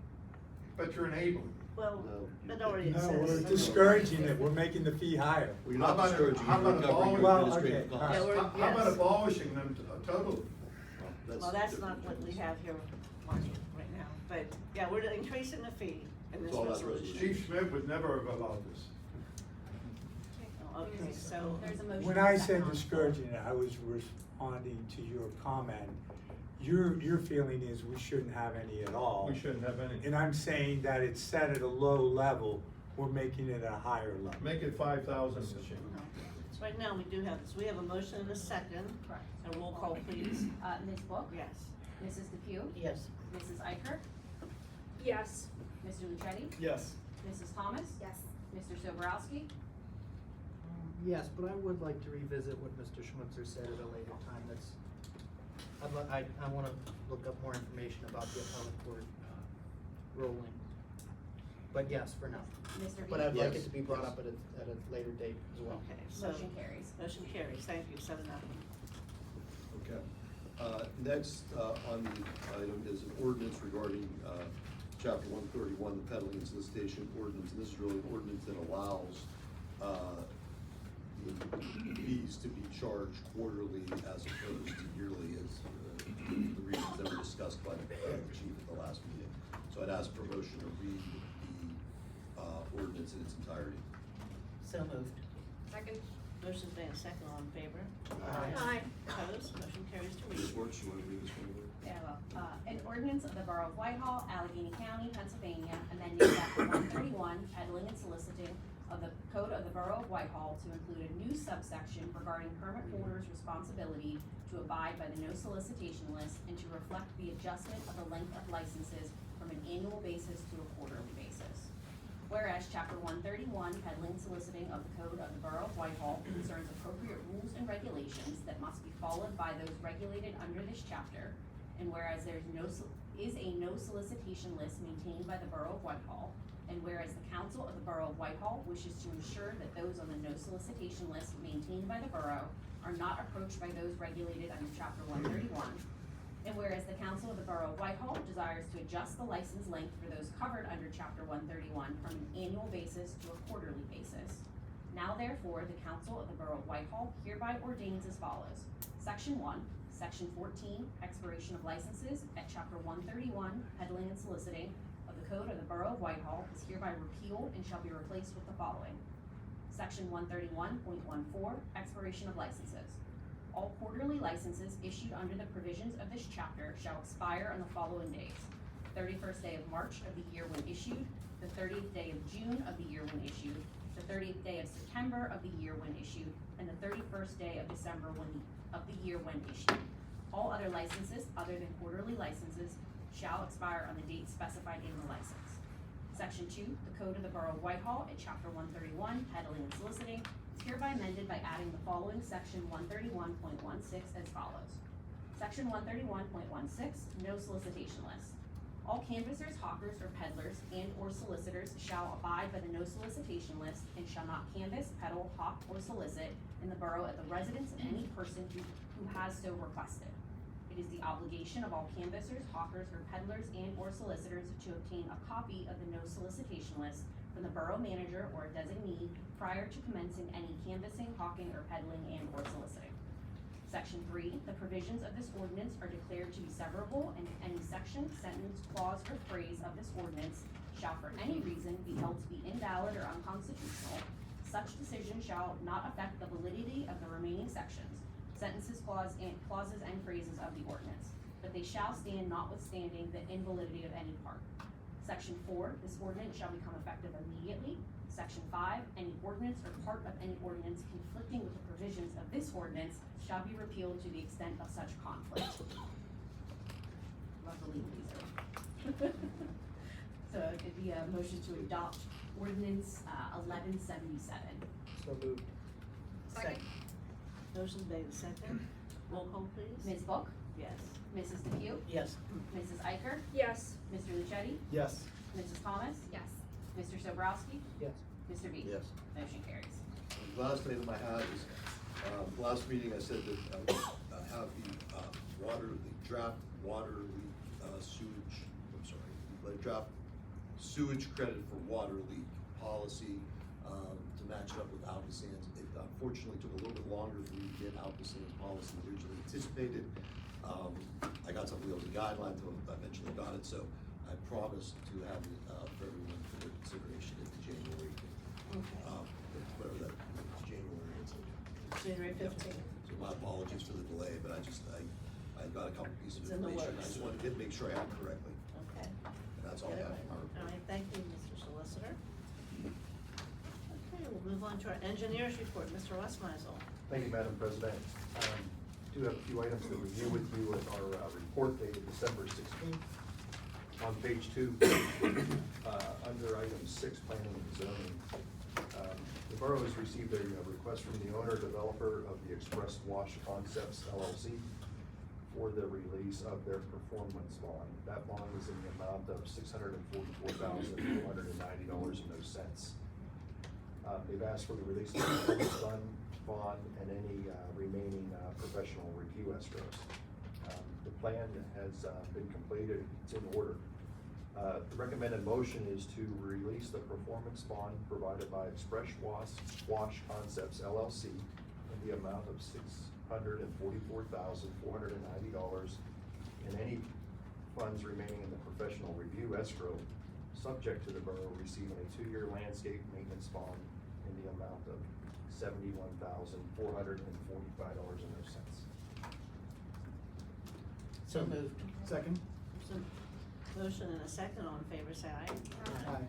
But you're enabling. Well, No. it already No, says. we're discouraging it, we're making the fee higher. Well, you're not discouraging, how you're about recovering your Well, administrative okay, costs. all right. Yeah, How about abolishing them totally? Well, that's not what we have here marking right now, but, yeah, we're increasing the fee in this It's all about resolution. Chief Schmidt would never have allowed this. Oh, okay, so, There's a motion. When and a I second said on the floor. discouraging it, I was responding to your comment. Your feeling is we shouldn't have any at all. We shouldn't have any. And I'm saying that it's set at a low level, we're making it a higher level. Make it 5,000 this year. no. So right now, we do have this, we have a motion and a second, Correct. a roll call, please. Ms. Book? Yes. Mrs. DePew? Yes. Mrs. Iker? Yes. Mr. Lucetti? Yes. Mrs. Thomas? Yes. Mr. Soborowski? Yes, but I would like to revisit what Mr. Schmutzer said at a later time. I wanna look up more information about the appellate court, ruling. But yes, for now. Mr. But I'd like Yes. it to be brought up at a later date as well. Okay, so. Motion carries. Motion carries, thank you, 7-0. Okay. Next, on the item is an ordinance regarding, chapter 131, the peddling and solicitation ordinance, and this is really an ordinance that allows, the fees to be charged quarterly as opposed to yearly, as, the reasons that were discussed by the chief at the last meeting. So I'd ask for a motion to read the, ordinance in its entirety. So moved. Second. Motion's made, second, all in favor? Aye. Opposed, motion carries to read. Ms. Wertz, you wanna read this one over? Yeah, well, an ordinance of the Borough of Whitehall, Allegheny County, Pennsylvania, amending chapter 131, peddling and soliciting of the Code of the Borough of Whitehall to include a new subsection regarding permit holders' responsibility to abide by the no solicitation list and to reflect the adjustment of the length of licenses from an annual basis to a quarterly basis. Whereas chapter 131, peddling and soliciting of the Code of the Borough of Whitehall concerns appropriate rules and regulations that must be followed by those regulated under this chapter, and whereas there is a no solicitation list maintained by the Borough of Whitehall, and whereas the Council of the Borough of Whitehall wishes to ensure that those on the no solicitation list maintained by the borough are not approached by those regulated under chapter 131, and whereas the Council of the Borough of Whitehall desires to adjust the license length for those covered under chapter 131 from an annual basis to a quarterly basis. Now therefore, the Council of the Borough of Whitehall hereby ordains as follows. Section 1, Section 14, expiration of licenses at chapter 131, peddling and soliciting of the Code of the Borough of Whitehall is hereby repealed and shall be replaced with the following. Section 131.14, expiration of licenses. All quarterly licenses issued under the provisions of this chapter shall expire on the following days: 31st day of March of the year when issued, the 30th day of June of the year when issued, the 30th day of September of the year when issued, and the 31st day of December of the year when issued. All other licenses other than quarterly licenses shall expire on the date specified in the license. Section 2, the Code of the Borough of Whitehall at Chapter 131, Peddling and Soliciting, is hereby amended by adding the following Section 131.16 as follows. Section 131.16, no solicitation list. All canvassers, hawkers, or peddlers and/or solicitors shall abide by the no solicitation list and shall not canvass, peddle, hawk, or solicit in the borough at the residence of any person who has so requested. It is the obligation of all canvassers, hawkers, or peddlers and/or solicitors to obtain a copy of the no solicitation list from the borough manager or a designee prior to commencing any canvassing, hawking, or peddling and/or soliciting. Section 3, the provisions of this ordinance are declared to be severable, and any section, sentence, clause, or phrase of this ordinance shall for any reason be held to be invalid or unconstitutional. Such decision shall not affect the validity of the remaining sections, sentences, clauses, and phrases of the ordinance, but they shall stand notwithstanding the invalidity of any part. Section 4, this ordinance shall become effective immediately. Section 5, any ordinance or part of any ordinance conflicting with the provisions of this ordinance shall be repealed to the extent of such conflict. Love the legalese there. So it could be a motion to adopt ordinance 1177. So moved. Second. Motion made and second. Roll call please. Ms. Book? Yes. Mrs. DePew? Yes. Mrs. Iker? Yes. Mr. Lucetti? Yes. Mrs. Thomas? Yes. Mr. Sobrowski? Yes. Mr. B? Yes. Motion carries. The last item I have is, last meeting I said that I would have the draft water leak, sewage, I'm sorry, the draft sewage credit for water leak policy, to match it up with Alcosan's. It unfortunately took a little bit longer for me to get Alcosan's policy than originally anticipated. I got something else, a guideline to eventually got it, so I promised to have it, for everyone for their consideration at the January, whatever that, January. January 15th. So my apologies for the delay, but I got a couple pieces It's of in the information, I works. just wanted to make sure I had it correctly, Okay. and that's all I have for my report. All right, thank you, Mr. Solicitor. Okay, we'll move on to our engineer's report. Mr. Westmeisel. Thank you, Madam President. Do have a few items to review with you with our report dated December 16th. On page 2, under item 6, planning and zoning, the borough has received a request from the owner developer of the Express Wash Concepts LLC for the release of their performance bond. That bond is in the amount of $644,490.00. They've asked for the release of the performance bond and any remaining professional review escrows. The plan has been completed, it's in order. The recommended motion is to release the performance bond provided by Express Wash Concepts LLC in the amount of $644,490 and any funds remaining in the professional review escrow, subject to the borough receiving a 2-year landscape maintenance bond in the amount of $71,445.00. So moved. Second. Some motion and a second. All in favor, say aye. Aye.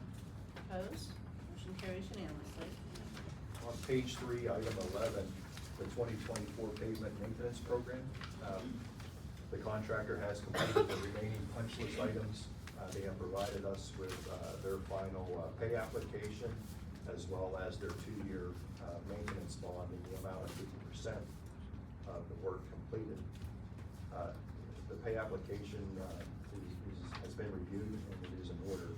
Opposed? Motion carries unanimously. On page 3, item 11, the 2024 pavement maintenance program. The contractor has completed the remaining punch list items. They have provided us with their final pay application, as well as their 2-year maintenance bond in the amount of 50% of the work completed. The pay application has been reviewed and it is in order.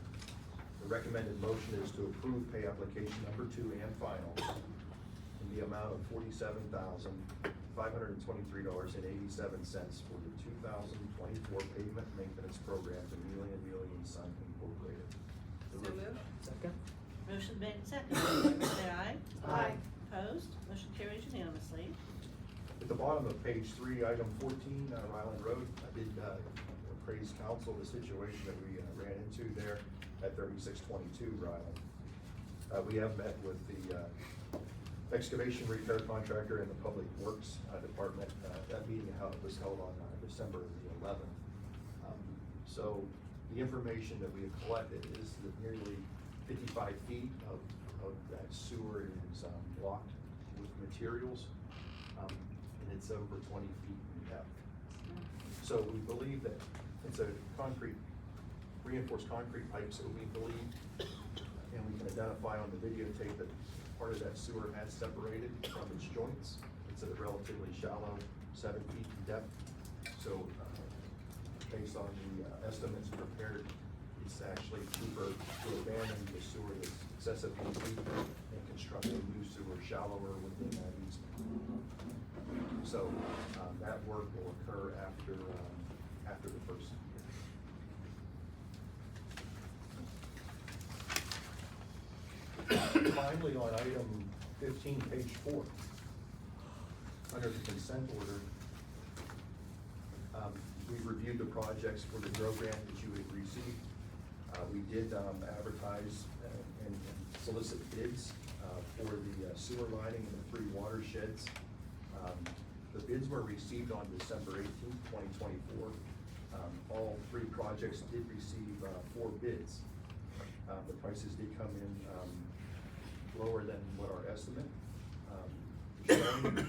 The recommended motion is to approve pay application number 2 and final in the amount of $47,523.87 for the 2024 pavement maintenance program to Mealy & Mealy & Son Incorporated. So moved. Second. Motion made and seconded. All in favor, say aye. Aye. Opposed? Motion carries unanimously. At the bottom of page 3, item 14, Ryland Road, I did appraise council the situation that we ran into there at 3622 Ryland. We have met with the excavation repair contractor and the public works department. That meeting was held on December the 11th. So The information that we have collected is that nearly 55 feet of that sewer is blocked with materials, and it's over 20 feet in depth. So we believe that it's a reinforced concrete pipe, so we believe, and we can identify on the videotape that part of that sewer has separated from its joints. It's at a relatively shallow 7 feet in depth. So based on the estimates prepared, it's actually cheaper to abandon the sewer that's excessively deep and construct a new sewer shallower within that easement. So that work will occur after the first year. Finally, on item 15, page 4, under the consent order, we reviewed the projects for the GROW grant that you had received. We did advertise and solicit bids for the sewer lining in the 3 watersheds. The bids were received on December 18th, 2024. All 3 projects did receive 4 bids. The prices did come in lower than what our estimate is showing.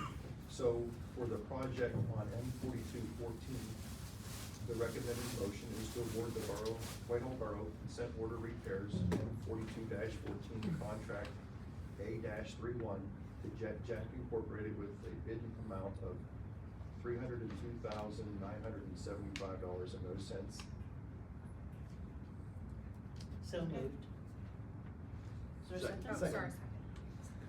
So for the project on M4214, the recommended motion is to award the Whitehall Borough consent order repairs M42-14 contract A-31 to Jet Jack Incorporated with a bid amount of $302,975.00. So moved. Is there a second? Oh, sorry.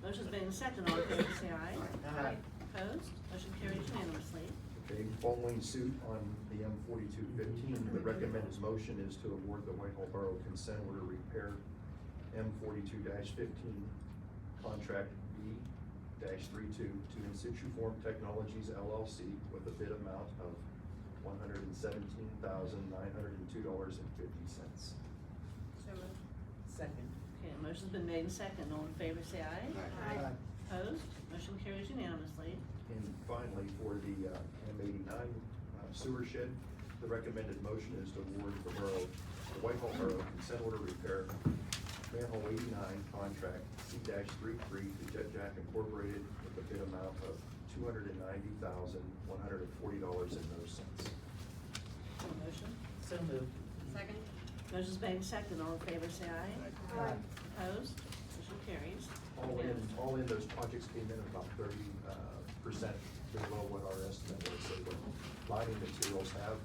Motion's made in second, all in favor say aye. Aye. Opposed? Motion carries unanimously. Okay, following suit on the M4215, the recommended motion is to award the Whitehall Borough consent order repair M42-15 contract B-32 to In Situ Form Technologies LLC with a bid amount of $117,902.50. So moved. Second. Okay, motion's been made in second, all in favor say aye. Aye. Opposed? Motion carries unanimously. And finally, for the M89 sewer shed, the recommended motion is to award the Whitehall Borough consent order repair manhole 89 contract C-33 to Jet Jack Incorporated with a bid amount of $290,140.00. Motion? So moved. Second? Motion's made in second, all in favor say aye. Aye. Opposed? Motion carries. All in, those projects came in about 30% below what our estimate was, so the lining materials have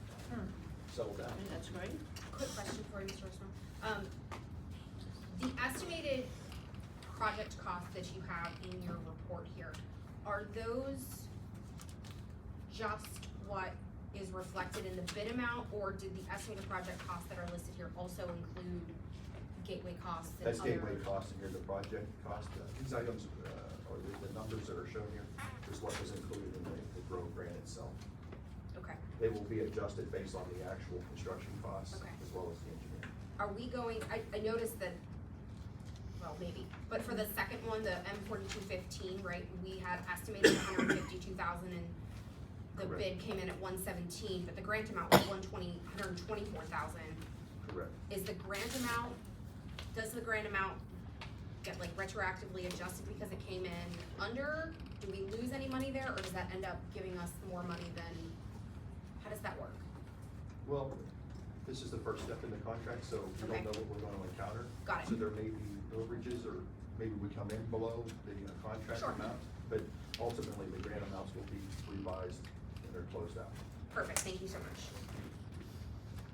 settled down. Okay, that's great. Quick question for you, Mr. Russell. The estimated project costs that you have in your report here, are those just what is reflected in the bid amount, or did the estimated project costs that are listed here also include gateway costs and That's other? gateway cost and here the project cost. These items, or the numbers that are shown here, is what was included in the GROW grant itself. Okay. They will be adjusted based on the actual construction costs Okay. as well as the engineering. Are we going, I noticed that, well, maybe, but for the second one, the M4215, right, we had estimated 152,000 and the Correct. bid came in at 117, but the grant amount was 124,000. Correct. Is the grant amount, does the grant amount get like retroactively adjusted because it came in under? Do we lose any money there, or does that end up giving us more money than, how does that work? Well, this is the first step in the contract, so we Okay. don't know what we're going to encounter. Got it. So there may be overages, or maybe we come in below the contract Sure. amount, but ultimately the grant amounts will be revised and they're closed out. Perfect, thank you so much.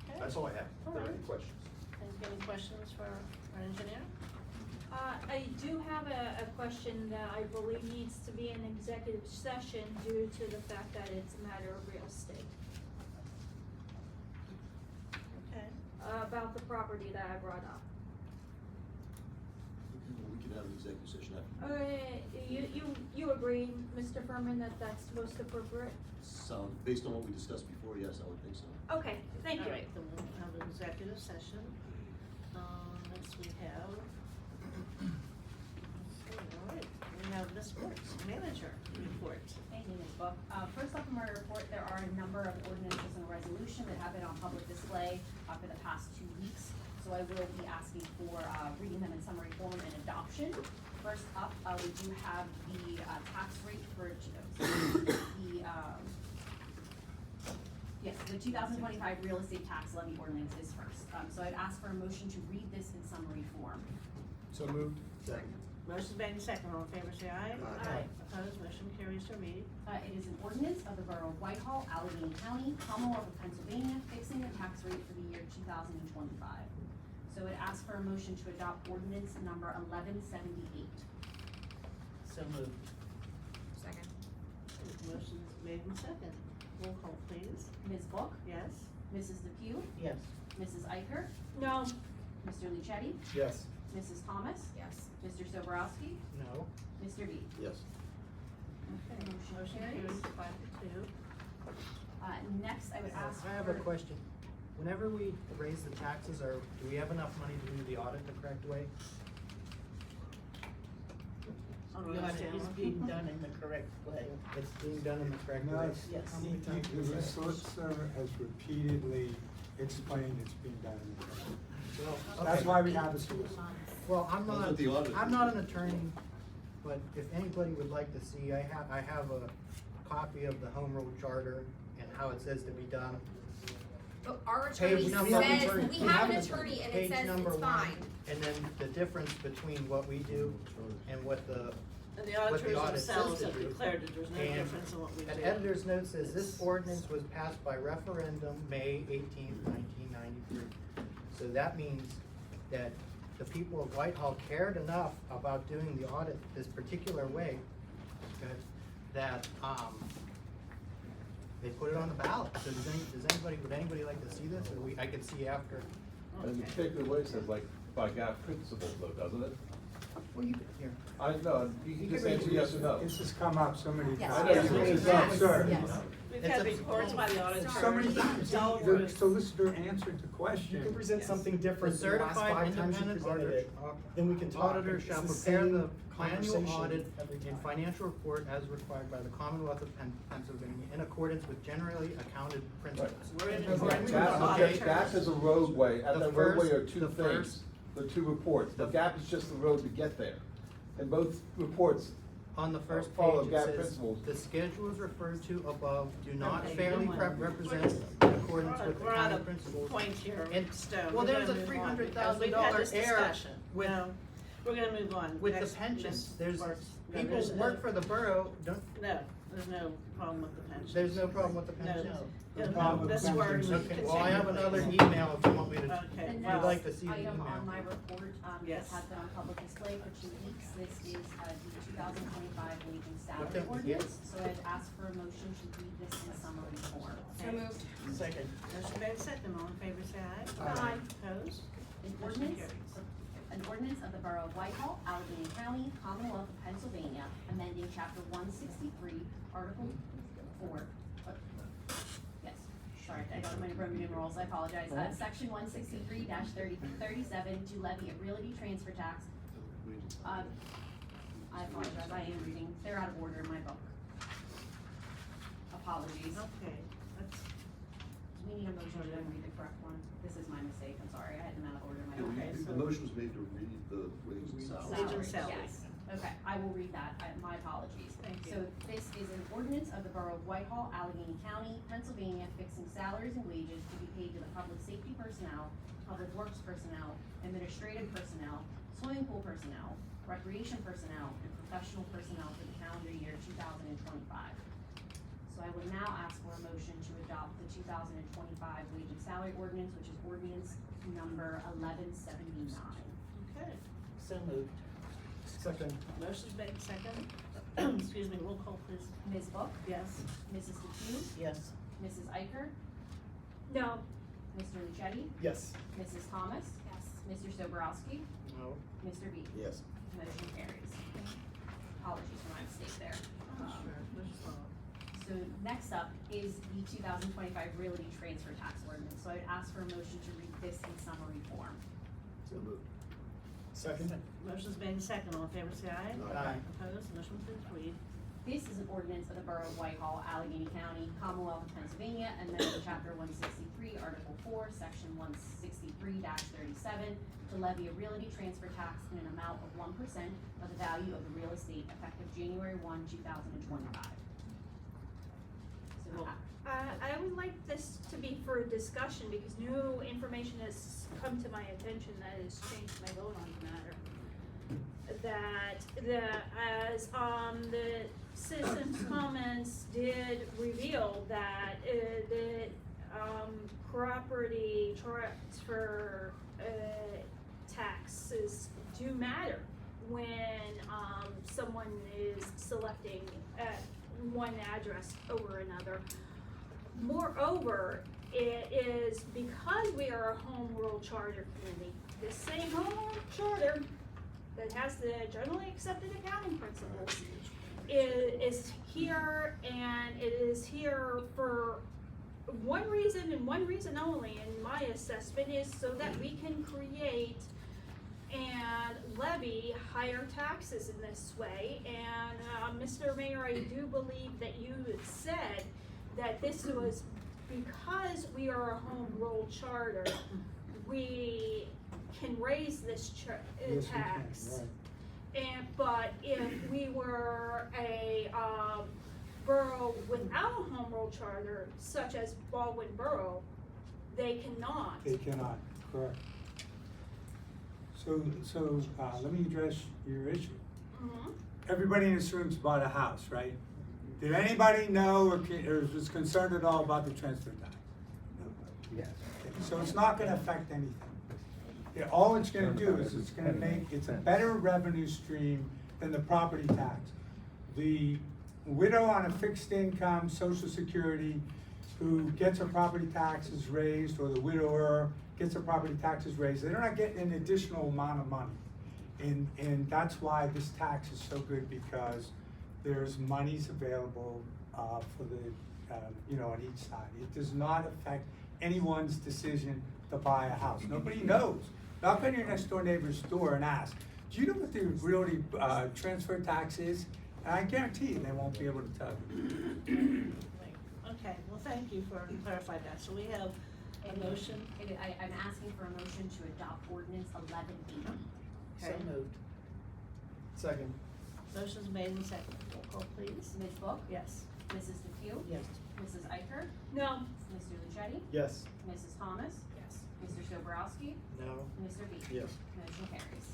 Okay. That's all I have. Are there any Alright. questions? Any questions for our engineer? I do have a question that I believe needs to be an executive session due to the fact that it's a matter of real estate, Okay. about the property that I brought up. We can have an executive session after. You agree, Mr. Furman, that that's most appropriate? So, based on what we discussed before, yes, I would think so. Okay, thank you. All right, then we'll have an executive session. Next we have, let's see, all right, we have Ms. Brooks, manager report. Thank you, Ms. Book. First off in my report, there are a number of ordinances and resolution that have been on public display for the past 2 weeks. So I will be asking for reading them in summary form and adoption. First up, we do have the tax rate for the 2025 real estate tax levy ordinance is first. So I'd ask for a motion to read this in summary form. So moved. Second. Motion made and second, all in favor say aye. Aye. Opposed, motion carries to read. It is an ordinance of the Borough of Whitehall, Allegheny County, Commonwealth of Pennsylvania, fixing the tax rate for the year 2025. So it asks for a motion to adopt ordinance number 1178. So moved. Second. Motion is made and second. Roll call, please. Ms. Book? Yes? Mrs. Depew? Yes. Mrs. Eicher? No. Mr. Lucetti? Yes. Mrs. Thomas? Yes. Mr. Soborowski? No. Mr. B? Yes. Okay, motion carries. carries 5-2. Next, I would ask I have a for- question. Whenever we raise the taxes, do we have enough money to do the audit the correct way? The audit is being done in the correct way. It's being done in the correct No, way? it's- Yes. How many times The was that? resource server has repeatedly explained it's being done in the correct way. Well, That's okay. why we have a solicitor. Well, I'm That's not, what the audit I'm is. not an attorney, but if anybody would like to see, I have a copy of the home rule charter and how it says to be done. But our Page attorney number- says, we have an attorney and it Page says number it's one, fine. And then the difference between what we do and what the And the what the auditors audit says themselves to have do. declared that there's no And difference in what we do. An editor's note says this ordinance was passed by referendum May 18th, 1993. So that means that the people of Whitehall cared enough about doing the audit this particular way that they put it on the ballot. So would anybody like to see this, or I could see after? And the particular way it says like by God principle though, doesn't it? Well, you can, here. I know, you can just answer yes or no. This has come up so many Yes. times. I know, it's Yes, absurd. sir. We've It's had a- reports by the auditors. So many times, It's all the over. solicitor answered the You question. can present Yes. something The different than the last certified 5 times you independent presented auditor, it, then we can talk. auditor It's shall the prepare same the annual conversation audit every and time. financial report as required by the Commonwealth of Pennsylvania in accordance with generally accounted principles. We're in Right. agreement with the Gap, Okay. gap is a roadway, The and the roadway are first- two the things, first- the two reports. The gap is just the road to get there. And both reports, On the first Follow page, gap it says, principles. the schedules referred to above do not Okay, fairly good one. represent in accordance with the We're on county a principles. point here, And- Stone. well, We're there's gonna a move on because $300,000 we've had this error discussion. with- No, we're gonna move on. With the Next, pensions, Ms. there's, Sparks. No, people there's work for the borough, No, there's no problem with the pensions. there's no problem with the No, pensions. no, problem with this the word pensions. should Okay, well, I have continue, another please. email if you want me to, Okay. The I'd next like to see the item email. on my report, Yes. this has been on public display for 2 weeks. This is the 2025 wage and salary Okay, ordinance. So I'd ask for a motion to read this in summary form. So moved. Second. Motion made second, all in favor say aye. Aye. Opposed? An Motion ordinance, carries. an ordinance of the Borough of Whitehall, Allegheny County, Commonwealth of Pennsylvania, amending chapter 163, article 4. Yes, sorry, I got my Roman numerals, I apologize. Section 163-37 to levy a realty transfer tax. I apologize, I am reading, they're out of order in my book. Apologies. Okay, let's, Do we need a motion to read the correct one? This is my mistake, I'm sorry, I had them out of order in my book. Okay, so- The motion was made to read the wage and salary. Wage and salary. Yes, okay, I will read that, my apologies. Thank you. So this is an ordinance of the Borough of Whitehall, Allegheny County, Pennsylvania, fixing salaries and wages to be paid to the public safety personnel, public works personnel, administrative personnel, swimming pool personnel, recreation personnel, and professional personnel for the calendar year 2025. So I will now ask for a motion to adopt the 2025 wage and salary ordinance, which is ordinance number 1179. okay, so moved. Second. Motion's made second. Excuse me, roll call please. Ms. Book? Yes. Mrs. Depew? Yes. Mrs. Eicher? No. Mr. Lucetti? Yes. Mrs. Thomas? Yes. Mr. Soborowski? No. Mr. B? Yes. Motion carries. Apologies for my mistake there. So next up is the 2025 realty transfer tax ordinance. So I would ask for a motion to read this in summary form. So moved. Second. Motion's made in second, all in favor say aye. Aye. Opposed, motion please read. This is an ordinance of the Borough of Whitehall, Allegheny County, Commonwealth of Pennsylvania, amending chapter 163, article 4, section 163-37, to levy a realty transfer tax in an amount of 1% of the value of the real estate effective January 1, 2025. So, I would like this to be for discussion because new information has come to my attention that has changed my vote on the matter. That as the citizens' comments did reveal that the property transfer taxes do matter when someone is selecting one address over another. Moreover, it is because we are a home rule charter community, the same home rule charter that has the generally accepted accounting principles is here, and it is here for one reason and one reason only, in my assessment, is so that we can create and levy higher taxes in this way. And Mr. Mayor, I do believe that you said that this was because we are a home rule charter, we can raise this Yes, we tax. can, right. But if we were a borough without a home rule charter, such as Baldwin Borough, they cannot. They cannot, correct. So, let me address your issue. Mhm. Everybody in this room's bought a house, right? Did anybody know or was concerned at all about the transfer tax? Yes. So it's not gonna affect anything. Yeah, all it's gonna do is it's gonna make, it's a better revenue stream than the property tax. The widow on a fixed income, Social Security, who gets her property taxes raised, or the widower gets her property taxes raised, they're not getting an additional amount of money. And that's why this tax is so good, because there's monies available for the, on each side. It does not affect anyone's decision to buy a house. Nobody knows. Knock on your next door neighbor's door and ask, do you know what the realty transfer tax is? And I guarantee you they won't be able to tell you. Okay, well, thank you for clarifying that. So we have a motion. I'm asking for a motion to adopt ordinance 11B. Okay. So moved. Second. Motion's made and seconded. Roll call, please. Ms. Book? Yes. Mrs. DePew? Yes. Mrs. Eicher? No. Mr. Lucetti? Yes. Mrs. Thomas? Yes. Mr. Soborowski? No. Mr. B? Yes. Motion carries.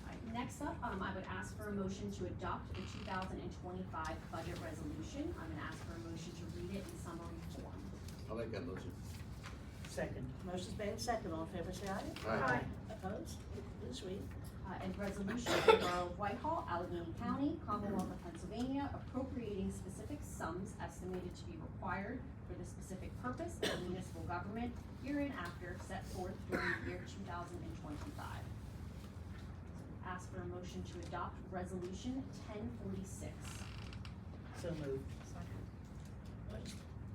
Alright, next up, I would ask for a motion to adopt the 2025 budget resolution. I'm gonna ask for a motion to read it in summary form. I'll make that motion. Second. Motion's made and seconded. All in favor say aye. Aye. Opposed? Please read. And resolution of the Borough of Whitehall, Allegheny County, Commonwealth of Pennsylvania, appropriating specific sums estimated to be required for the specific purpose of municipal government hereinafter set forth during the year 2025. Ask for a motion to adopt resolution 1046. So moved. Second.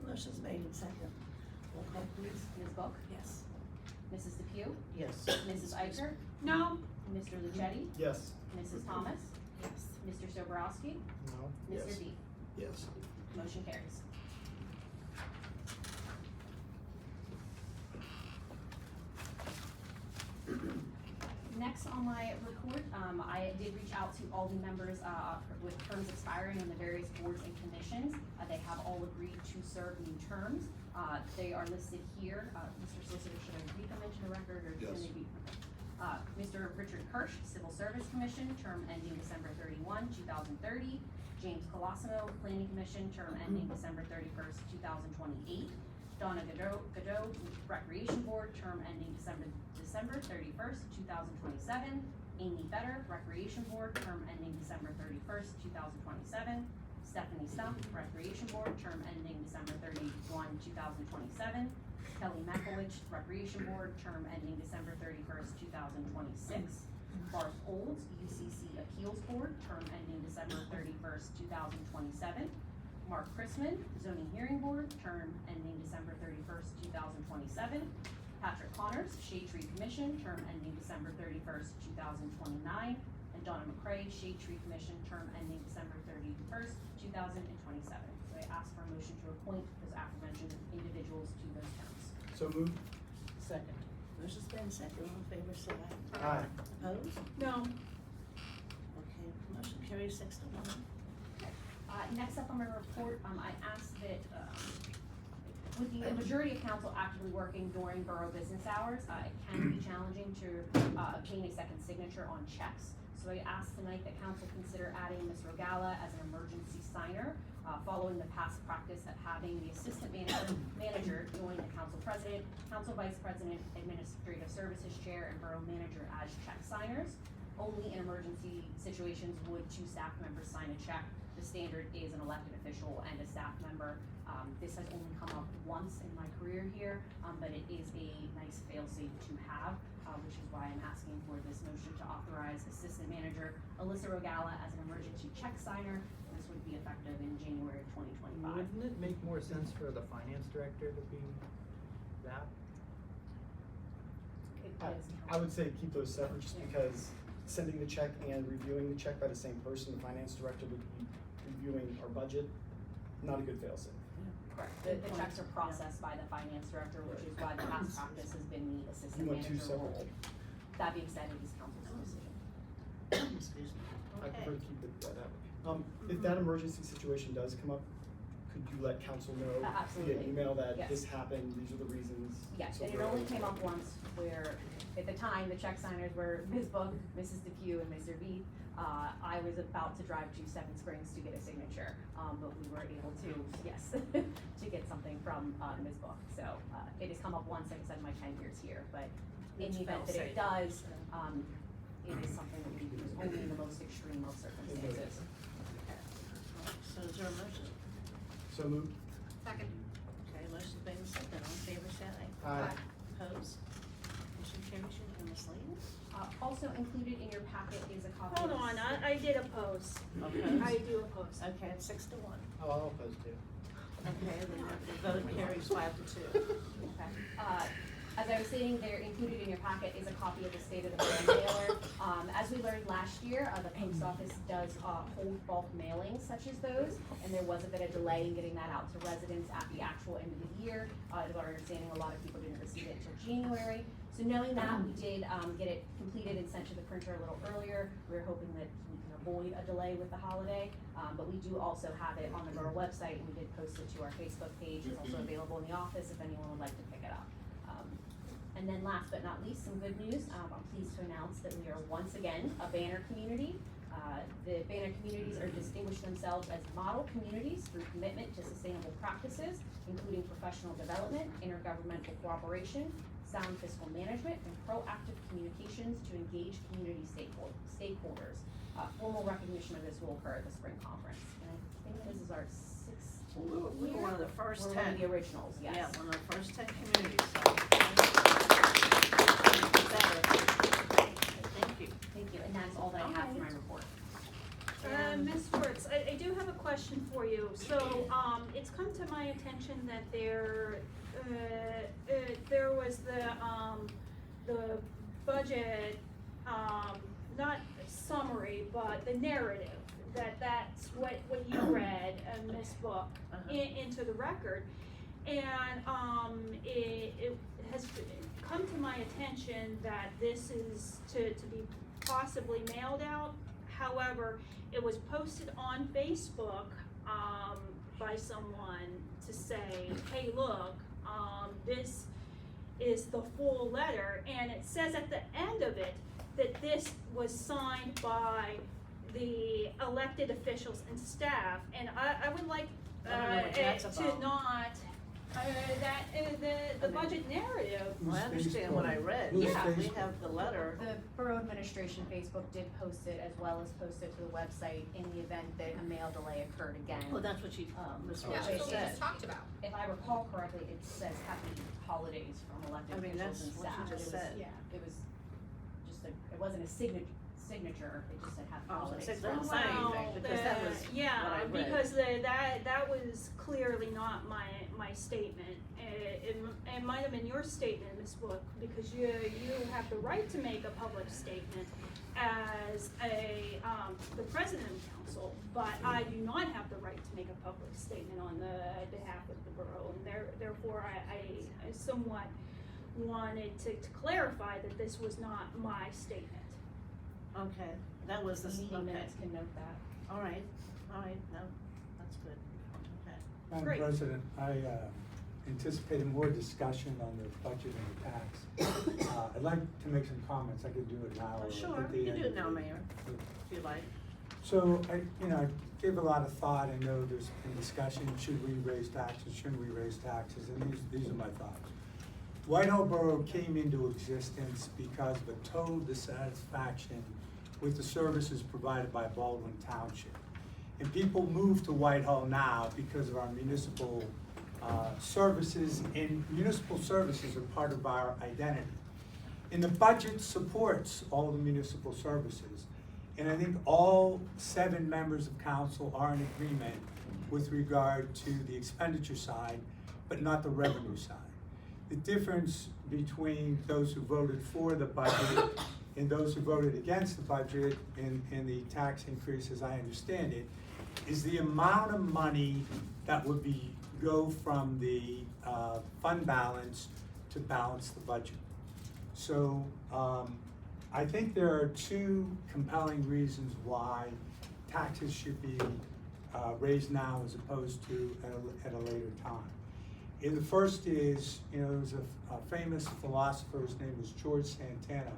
Motion's made and seconded. Roll call, please. Ms. Book? Yes. Mrs. DePew? Yes. Mrs. Eicher? No. Mr. Lucetti? Yes. Mrs. Thomas? Yes. Mr. Soborowski? No. Mr. Yes. B? Yes. Motion carries. Next on my report, I did reach out to all the members with terms expiring on the various boards and commissions. They have all agreed to serve new terms. They are listed here. Mr. Solicitor, should I read them into the record, or Yes. can they be? Mr. Richard Kirsch, Civil Service Commission, term ending December 31, 2030. James Colosimo, Planning Commission, term ending December 31st, 2028. Donna Godot, Recreation Board, term ending December 31st, 2027. Amy Better, Recreation Board, term ending December 31st, 2027. Stephanie Stump, Recreation Board, term ending December 31, 2027. Kelly Mekowicz, Recreation Board, term ending December 31st, 2026. Barth Olds, UCC Appeals Board, term ending December 31st, 2027. Mark Chrisman, Zoning Hearing Board, term ending December 31st, 2027. Patrick Connors, Shade Tree Commission, term ending December 31st, 2029. And Donna McCray, Shade Tree Commission, term ending December 31st, 2027. So I ask for a motion to appoint those aforementioned individuals to those terms. So moved. Second. Motion's been second, all in favor, say aye. Aye. Opposed? No. Okay, motion carries 6-1. Next up on my report, I asked that, with the majority of council actively working during borough business hours, it can be challenging to obtain a second signature on checks. So I asked tonight that council consider adding Ms. Rogala as an emergency signer, following the past practice of having the assistant manager join the council president, council vice president, administrative services chair, and borough manager as check signers. Only in emergency situations would 2 staff members sign a check. The standard is an elected official and a staff member. This has only come up once in my career here, but it is a nice fail-safe to have, which is why I'm asking for this motion to authorize Assistant Manager Alyssa Rogala as an emergency check signer. This would be effective in January of 2025. Wouldn't it make more sense for the finance director to be that? I would say keep those separate just because sending the check and reviewing the check by the same person, the finance director would be reviewing our budget, not a good fail-safe. Correct. The checks are processed by the finance director, which is why the past practice has been the assistant You want 2 manager role. separate? That being said, it is council's decision. Excuse me. I prefer Okay. to keep it that way. If that emergency situation does come up, could you let council know Absolutely. via email that Yes. this happened, these are the reasons? Yes, so and it we're only aware. came up once where, at the time, the check signers were Ms. Book, Mrs. DePew, and Mr. V. I was about to drive to Seven Springs to get a signature, but we were able to, yes, to get something from Ms. Book. So it has come up once, like I said, in my 10 years here, but in It's the event that it fail-safe. does, it is something that we use only in the most extreme of circumstances. So is there a motion? So moved. Second. Okay, motion's been second, all in favor, say aye. Aye. Opposed? Motion carries unanimously. Also included in your packet is a copy. Hold of on, I did oppose. Opposed? I do oppose. Okay, it's 6-1. Oh, I'll oppose too. Okay, the vote carries 5-2. Okay. As I was saying, there included in your packet is a copy of the State of the Borough mailer. As we learned last year, the post office does hold bulk mailings such as those, and there was a bit of delay in getting that out to residents at the actual end of the year. To our understanding, a lot of people didn't receive it until January. So knowing that, we did get it completed and sent to the printer a little earlier. We were hoping that we can avoid a delay with the holiday, but we do also have it on the Borough website, and we did post it to our Facebook page. It's also available in the office if anyone would like to pick it up. And then last but not least, some good news. I'm pleased to announce that we are once again a banner community. The banner communities are distinguished themselves as model communities through commitment to sustainable practices, including professional development, intergovernmental cooperation, sound fiscal management, and proactive communications to engage community stakeholders. Formal recognition of this will occur at the spring conference. And I think this is our 6th We were year. one of the first We're 10. one of the originals, yes. Yeah, one of the first 10 communities, so. Thank you. Thank you, and that's all that I have for my report. Ms. Schwartz, I do have a question for you. So, it's come to my attention that there was the budget, not summary, but the narrative, that's what you read, Ms. Book, into the record. And, it has come to my attention that this is to be possibly mailed out. However, it was posted on Facebook by someone to say, hey, look, this is the full letter, and it says at the end of it that this was signed by the elected officials and staff, and I would like I don't know what that's to about. not, the budget narrative. Well, I understand what I read. Who's Yeah, we Facebook? have the letter. The Borough Administration Facebook did post it as well as post it to the website in the event that a mail delay occurred again. Well, that's what you, Ms. Yeah, Schwartz that's what we said. just talked about. If I recall correctly, it says happy holidays from elected I mean, officials and that's what staff. you just It was- said. It was just it wasn't a signature, it just said happy Oh, so holidays. it doesn't say anything, because that was what I Yeah, read. because that was clearly not my statement. It might have been your statement, Ms. Book, because you have the right to make a public statement as the president of council, but I do not have the right to make a public statement on the behalf of the borough, and therefore I somewhat wanted to clarify that this was not my statement. Okay, that was the, Meeting okay, minutes can note that. all right, no, that's good, okay. Madam Great. President, I anticipated more discussion on the budget and the tax. I'd like to make some comments. I could do it now or Sure, at the you can end do of it now, the- Mayor, if you like. So I gave a lot of thought. I know there's been discussion, should we raise taxes, shouldn't we raise taxes, and these are my thoughts. Whitehall Borough came into existence because of a total dissatisfaction with the services provided by Baldwin Township. And people move to Whitehall now because of our municipal services, and municipal services are part of our identity. And the budget supports all the municipal services. And I think all 7 members of council are in agreement with regard to the expenditure side, but not the revenue side. The difference between those who voted for the budget and those who voted against the budget and the tax increase, as I understand it, is the amount of money that would go from the fund balance to balance the budget. So I think there are 2 compelling reasons why taxes should be raised now as opposed to at a later time. And the first is, there was a famous philosopher, his name was George Santana,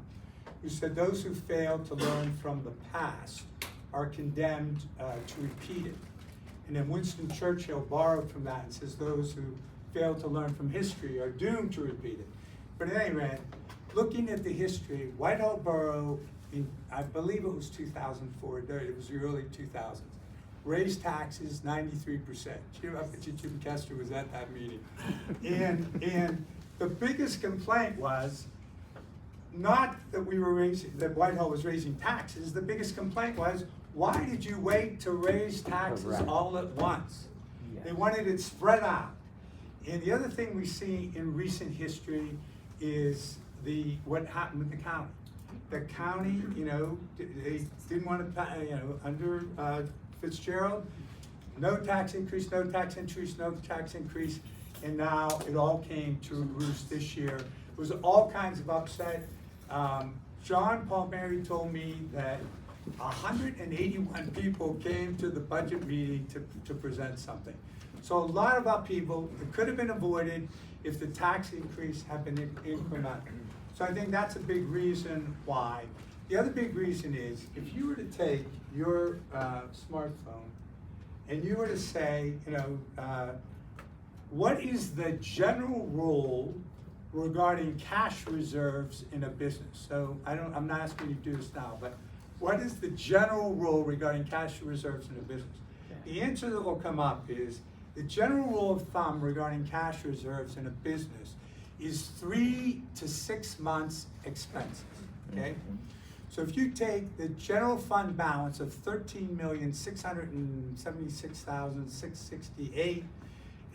who said those who fail to learn from the past are condemned to repeat it. And then Winston Churchill borrowed from that and says those who fail to learn from history are doomed to repeat it. But at any rate, looking at the history, Whitehall Borough, I believe it was 2004, it was the early 2000s, raised taxes 93%. I bet you Jim Kester was at that meeting. And the biggest complaint was not that that Whitehall was raising taxes. The biggest complaint was, why did you wait to raise taxes all at once? They wanted it spread out. And the other thing we see in recent history is what happened with the county. The county, they didn't want to, under Fitzgerald, no tax increase, no tax increase, no tax increase, and now it all came to roost this year. It was all kinds of upset. John Palmieri told me that 181 people came to the budget meeting to present something. So a lot of upheaval that could have been avoided if the tax increase had been incremental. So I think that's a big reason why. The other big reason is, if you were to take your smartphone and you were to say, what is the general rule regarding cash reserves in a business? So I'm not asking you to do this now, but what is the general rule regarding cash reserves in a business? The answer that will come up is, the general rule of thumb regarding cash reserves in a business is 3 to 6 months expenses, okay? So if you take the general fund balance of $13,676,668,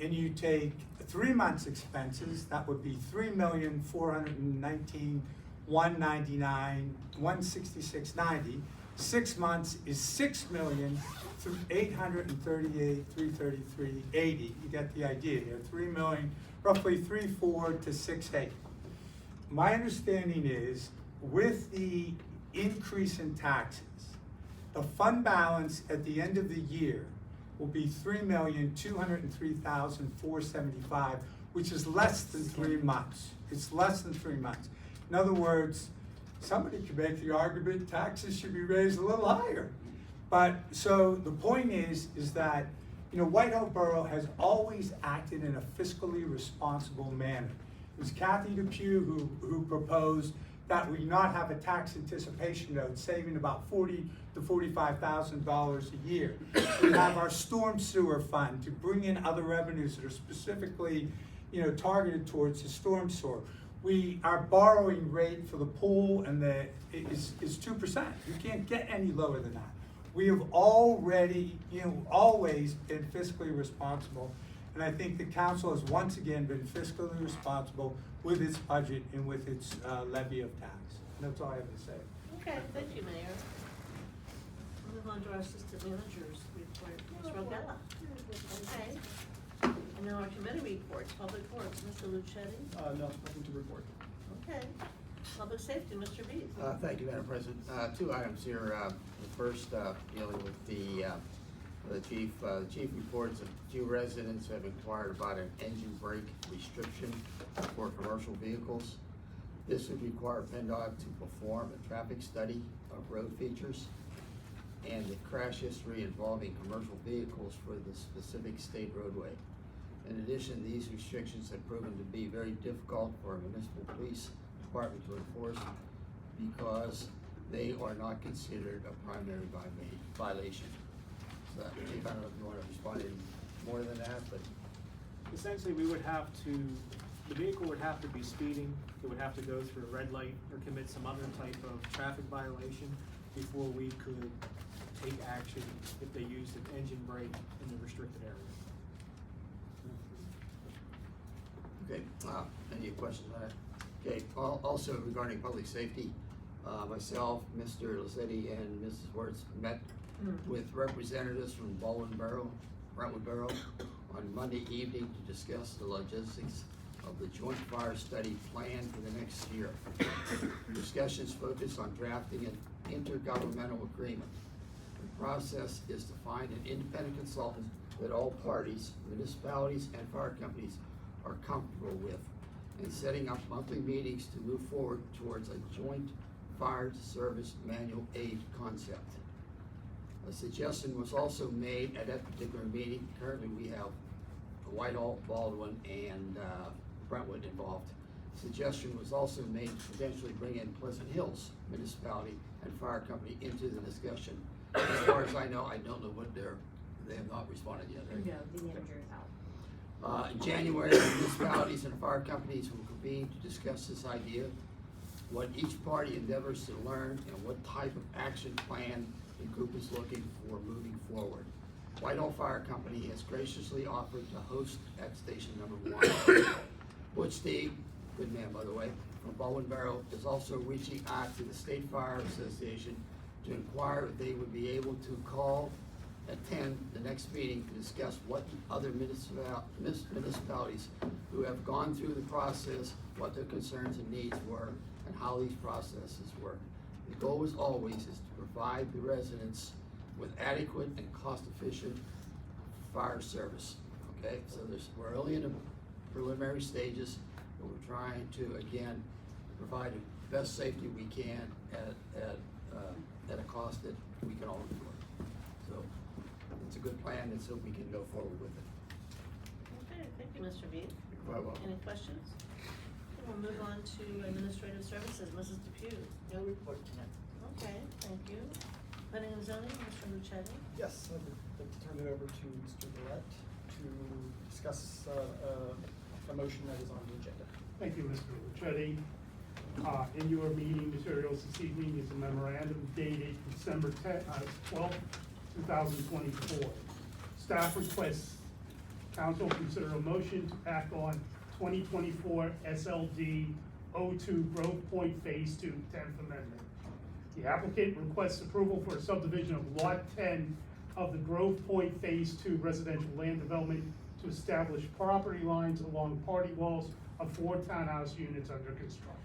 and you take 3 months expenses, that would be $3,419,199,166.90. 6 months is $6,838,333.80. You get the idea here. 3 million, roughly 3.4 to 6.8. My understanding is, with the increase in taxes, the fund balance at the end of the year will be $3,203,475, which is less than 3 months. It's less than 3 months. In other words, somebody could make the argument taxes should be raised a little higher. But so the point is that Whitehall Borough has always acted in a fiscally responsible manner. It was Kathy Depew who proposed that we not have a tax anticipation note, saving about $40,000 to $45,000 a year. We have our storm sewer fund to bring in other revenues that are specifically, targeted towards the storm sewer. our borrowing rate for the pool and is 2%. You can't get any lower than that. We have already, always been fiscally responsible. And I think the council has once again been fiscally responsible with its budget and with its levy of tax. And that's all I have to say. Okay, thank you, Mayor. Move on to our assistant manager's report, Ms. Rogella. Okay. And now our committee reports, Public Works, Mr. Lucetti. No, nothing to report. Okay. Public Safety, Mr. Bees. Thank you, Madam President. Two items here. The first, dealing with the chief. The chief reports that two residents have inquired about an engine brake restriction for commercial vehicles. This would require PennDOT to perform a traffic study of road features and the crash history involving commercial vehicles for the specific state roadway. In addition, these restrictions have proven to be very difficult for a municipal police department to enforce because they are not considered a primary violation. So, Chief, I don't know if you want to respond any more than that, but. Essentially, the vehicle would have to be speeding, it would have to go through a red light or commit some other type of traffic violation before we could take action if they used an engine brake in the restricted area. Okay, any questions on that? Okay, also regarding public safety, myself, Mr. Lucetti, and Mrs. Wertz met with representatives from Brentwood Borough on Monday evening to discuss the logistics of the joint fire study plan for the next year. Discussions focus on drafting an intergovernmental agreement. The process is to find an independent consultant that all parties, municipalities, and fire companies are comfortable with, and setting up monthly meetings to move forward towards a joint fire service manual aid concept. A suggestion was also made at that particular meeting. Currently we have Whitehall, Baldwin, and Brentwood involved. Suggestion was also made to potentially bring in Pleasant Hills municipality and fire company into the discussion. As far as I know, I don't know what they have not responded yet, right? No, the manager is out. In January, municipalities and fire companies will convene to discuss this idea, what each party endeavors to learn, and what type of action plan the group is looking for moving forward. Whitehall Fire Company has graciously offered to host at station number 1. Butch Steve, good man by the way, from Baldwin Borough, is also reaching out to the State Fire Association to inquire if they would be able to attend the next meeting to discuss what other municipalities who have gone through the process, what their concerns and needs were, and how these processes work. The goal as always is to provide the residents with adequate and cost-efficient fire service. Okay, so we're only in the preliminary stages, but we're trying to again provide the best safety we can at a cost that we can all afford. So it's a good plan, and so we can go forward with it. Okay, thank you, Mr. Bees. You're quite welcome. Any questions? Okay, we'll move on to Administrative Services, Mrs. Depew. No report tonight. Okay, thank you. Planning and Zoning, Mr. Lucetti. Yes, I'd like to turn it over to Mr. Gillette to discuss a motion that is on the agenda. Thank you, Mr. Lucetti. In your meeting materials this evening is a memorandum dated December 12th, 2024. Staff requests council consider a motion to act on 2024 SLD 02 Grove Point Phase 2 10th Amendment. The applicant requests approval for a subdivision of Lot 10 of the Grove Point Phase 2 residential land development to establish property lines along party walls of 4 townhouse units under construction.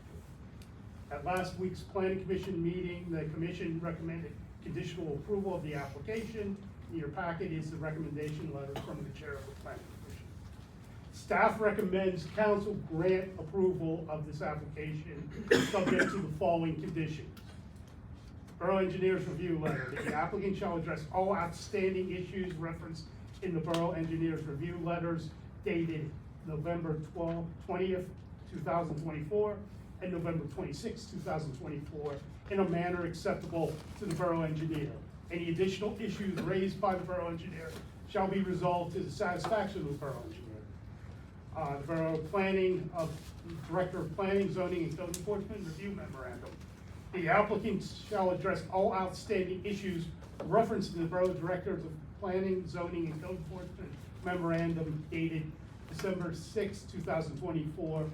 At last week's Planning Commission meeting, the Commission recommended conditional approval of the application. In your packet is the recommendation letter from the Chair of the Planning Commission. Staff recommends council grant approval of this application subject to the following conditions. Borough Engineers Review Letter. The applicant shall address all outstanding issues referenced in the Borough Engineers Review Letters dated November 20th, 2024, and November 26th, 2024, in a manner acceptable to the Borough Engineer. Any additional issues raised by the Borough Engineer shall be resolved to the satisfaction of the Borough Engineer. The Borough Planning, Director of Planning, Zoning, and Code Enforcement Review Memorandum. The applicant shall address all outstanding issues referenced in the Borough Director of Planning, Zoning, and Code Enforcement Memorandum dated December 6, 2024,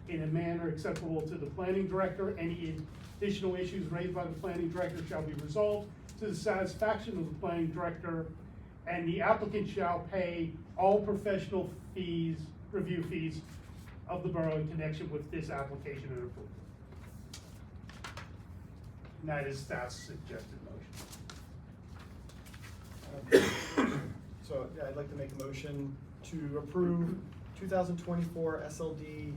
in a manner acceptable to the Planning Director. Any additional issues raised by the Planning Director shall be resolved to the satisfaction of the Planning Director, and the applicant shall pay all professional fees, review fees of the Borough in connection with this application and approval. And that is staff's suggested motion. So, yeah, I'd like to make a motion to approve 2024 SLD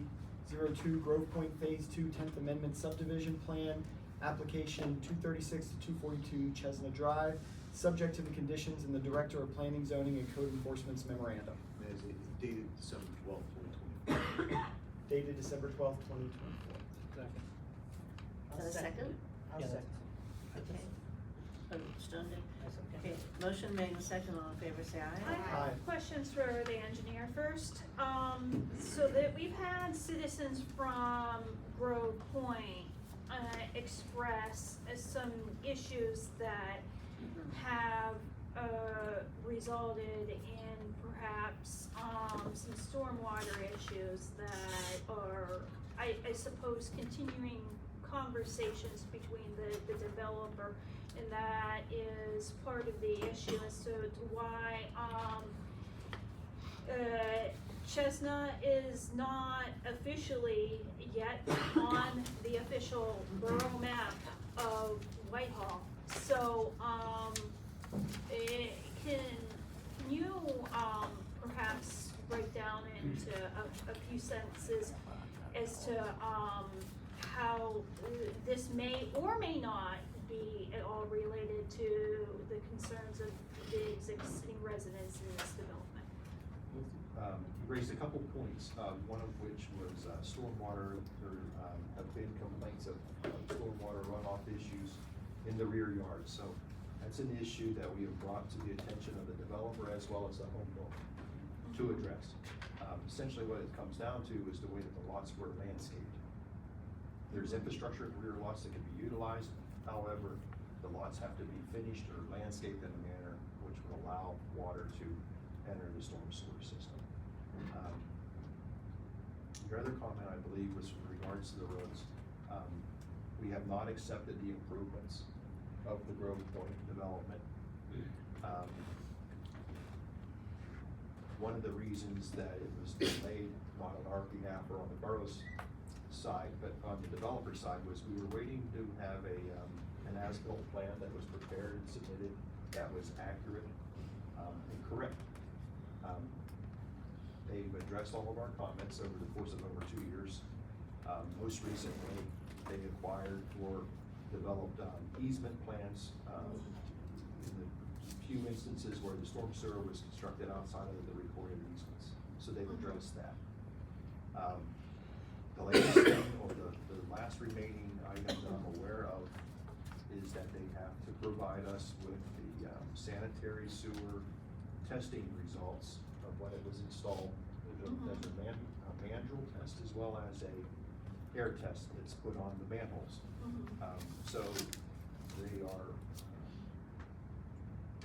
02 Grove Point Phase 2 10th Amendment Subdivision Plan, application 236 to 242 Chestnut Drive, subject to the conditions in the Director of Planning, Zoning, and Code Enforcement's memorandum. As it dated December 12th, 2024. Dated December 12th, 2024. Is that a second? I'll second. Okay. Stoney? Okay, motion made and second, all in favor, say aye. I have questions for the engineer first. So that we've had citizens from Grove Point, express some issues that have, resulted in perhaps, some stormwater issues that are, I suppose, continuing conversations between the developer, and that is part of the issue as to why, Chestnut is not officially yet on the official borough map of Whitehall. So, can you, perhaps break down into a few sentences as to, how this may or may not be at all related to the concerns of the existing residents in this development? You raised a couple points, one of which was stormwater. There have been complaints of stormwater runoff issues in the rear yard. So that's an issue that we have brought to the attention of the developer as well as the homeowner to address. Essentially what it comes down to is the way that the lots were landscaped. There's infrastructure in the rear lots that can be utilized. However, the lots have to be finished or landscaped in a manner which would allow water to enter the storm sewer system. Your other comment, I believe, was in regards to the roads. We have not accepted the improvements of the Grove Point development. One of the reasons that it was delayed, not on our behalf or on the borough's side, but on the developer side, was we were waiting to have an as-built plan that was prepared and submitted that was accurate and correct. They've addressed all of our comments over the course of over 2 years. Most recently, they acquired or developed easement plans in the few instances where the storm sewer was constructed outside of the recorded easements. So they've addressed that. The latest thing, or the last remaining item that I'm aware of, is that they have to provide us with the sanitary sewer testing results of when it was installed. There's a mandrel test as well as a air test that's put on the manholes. So they are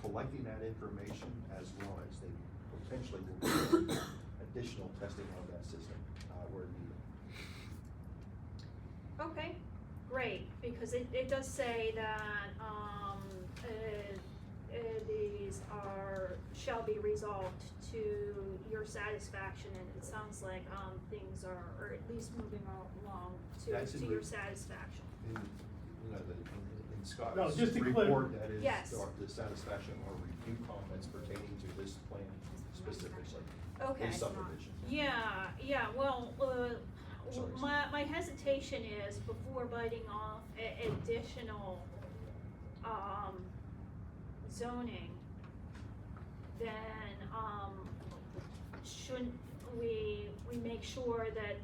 collecting that information as well as they potentially will do additional testing of that system where needed. Okay, great, because it does say that, these shall be resolved to your satisfaction, and it sounds like, things are at least moving along to your satisfaction. In Scott's No, just to report, that is Yes. the satisfaction or review comments pertaining to this plan specifically. Okay. In subdivision. Yeah, well, Sorry. my hesitation is before biting off additional, zoning, then, shouldn't we make sure that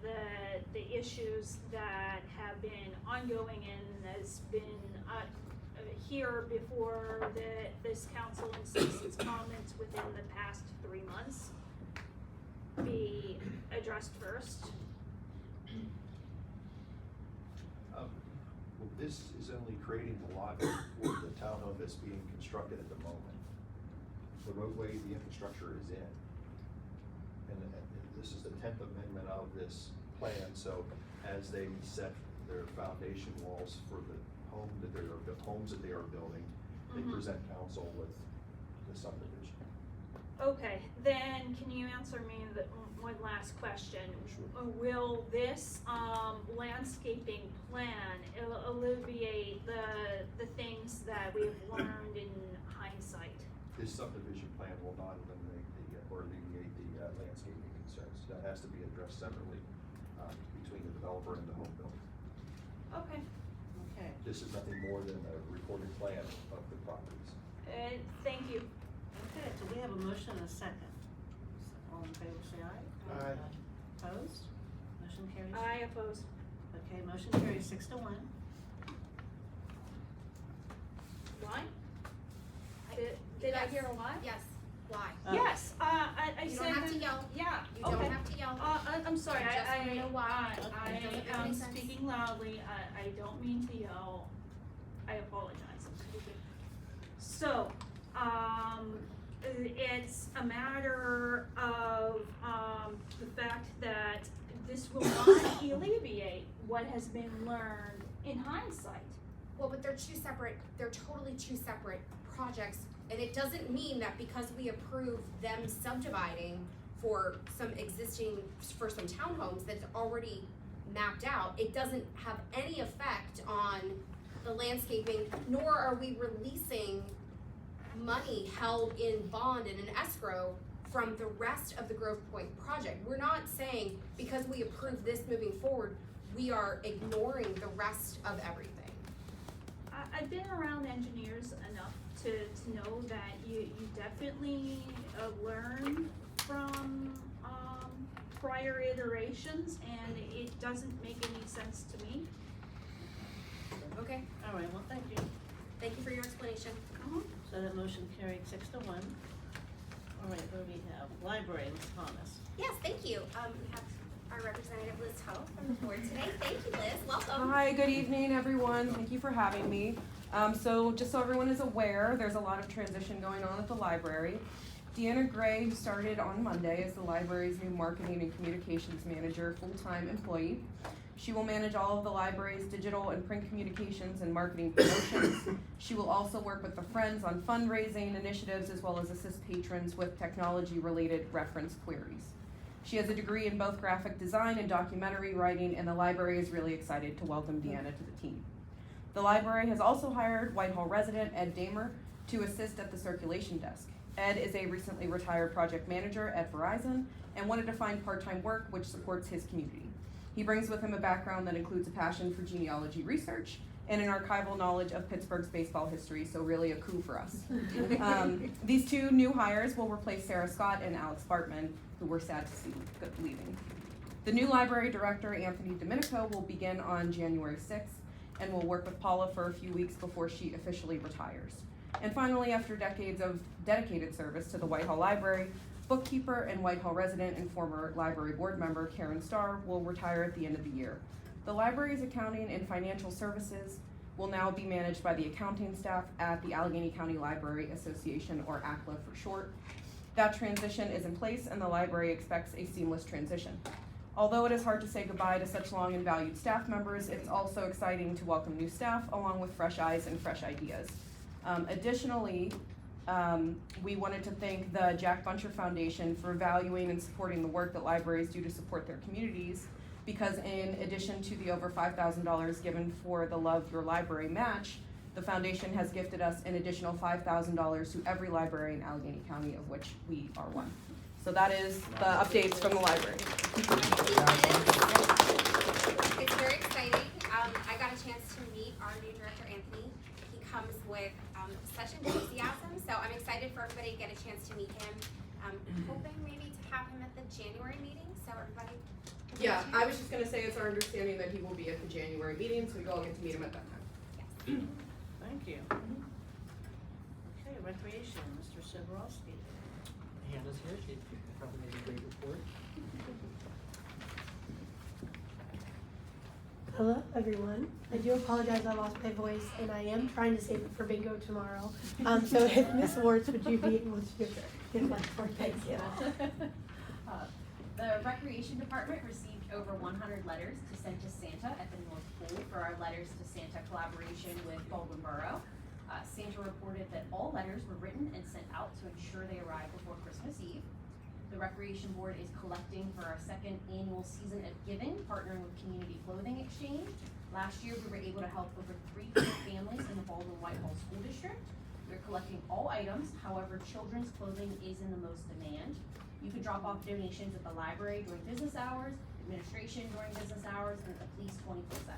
the issues that have been ongoing and has been, here before this council and citizens comments within the past 3 months? be addressed first? Well, this is only creating the lot for the townhome that's being constructed at the moment. The roadway, the infrastructure is in. And this is the 10th amendment of this plan, so as they set their foundation walls for the homes that they are building, they Mhm. present council with the subdivision. Okay, then can you answer me one last question? Sure. Will this, landscaping plan alleviate the things that we have learned in hindsight? This subdivision plan will not eliminate or alleviate the landscaping concerns. That has to be addressed separately between the developer and the home builder. Okay. Okay. This is nothing more than a recorded plan of the properties. Thank you. Okay, so we have a motion and a second. All in favor, say aye. Aye. Opposed? Motion carries. I oppose. Okay, motion carries 6-1. Why? Did I hear a why? Yes, why? Yes, I You said. don't have to that- yell. Yeah, You okay. don't have to yell. I'm sorry, I just wanna know why. I It doesn't make am any sense. speaking loudly, I don't mean to yell, I apologize. So, it's a matter of, the fact that this will not alleviate what has been learned in hindsight. Well, but they're totally two separate projects, and it doesn't mean that because we approve them subdividing for some townhomes that's already mapped out, it doesn't have any effect on the landscaping, nor are we releasing money held in bond and in escrow from the rest of the Grove Point project. We're not saying because we approve this moving forward, we are ignoring the rest of everything. I've been around engineers enough to know that you definitely learn from prior iterations, and it doesn't make any sense to me. Okay, All right, well, thank you. thank you for your explanation. So that motion carried 6-1. All right, what do we have? Library, Ms. Thomas. Yes, thank you. We have our representative Liz Ho from the board today. Thank you, Liz. Welcome. Hi, good evening, everyone. Thank you for having me. So just so everyone is aware, there's a lot of transition going on at the library. Deanna Gray, who started on Monday, is the library's new marketing and communications manager, full-time employee. She will manage all of the library's digital and print communications and marketing promotions. She will also work with the Friends on fundraising initiatives, as well as assist patrons with technology-related reference queries. She has a degree in both graphic design and documentary writing, and the library is really excited to welcome Deanna to the team. The library has also hired Whitehall resident Ed Damer to assist at the circulation desk. Ed is a recently retired project manager at Verizon and wanted to find part-time work which supports his community. He brings with him a background that includes a passion for genealogy research and an archival knowledge of Pittsburgh's baseball history, so really a coup for us. These two new hires will replace Sarah Scott and Alex Bartman, who we're sad to see leaving. The new library director, Anthony Domenico, will begin on January 6th and will work with Paula for a few weeks before she officially retires. And finally, after decades of dedicated service to the Whitehall Library, bookkeeper and Whitehall resident and former library board member Karen Starr will retire at the end of the year. The library's accounting and financial services will now be managed by the accounting staff at the Allegheny County Library Association, or ACLA for short. That transition is in place, and the library expects a seamless transition. Although it is hard to say goodbye to such long and valued staff members, it's also exciting to welcome new staff along with fresh eyes and fresh ideas. Additionally, we wanted to thank the Jack Buncher Foundation for valuing and supporting the work that libraries do to support their communities, because in addition to the over $5,000 given for the Love Your Library match, the foundation has gifted us an additional $5,000 to every library in Allegheny County, of which we are one. So that is the updates from the library. It's very exciting. I got a chance to meet our new director, Anthony. He comes with such enthusiasm, so I'm excited for everybody to get a chance to meet him. I'm hoping maybe to have him at the January meeting, so everybody. Yeah, I was just gonna say it's our understanding that he will be at the January meeting, so we all get to meet him at that time. Yes. Thank you. Okay, recreation, Mr. Soborowski. Hannah's here, she probably made a great report. Hello, everyone. I do apologize I lost my voice, and I am trying to save it for bingo tomorrow. So if Ms. Wards, would you be able to give my report? Thank you. The Recreation Department received over 100 letters to send to Santa at the North Pole for our Letters to Santa collaboration with Baldwin Borough. Santa reported that all letters were written and sent out to ensure they arrived before Christmas Eve. The Recreation Board is collecting for our second annual Season of Giving, partnering with Community Clothing Exchange. Last year, we were able to help over 300 families in the Baldwin Whitehall School District. We're collecting all items, however, children's clothing is in the most demand. You can drop off donations at the library during business hours, administration during business hours, and at the police 24/7.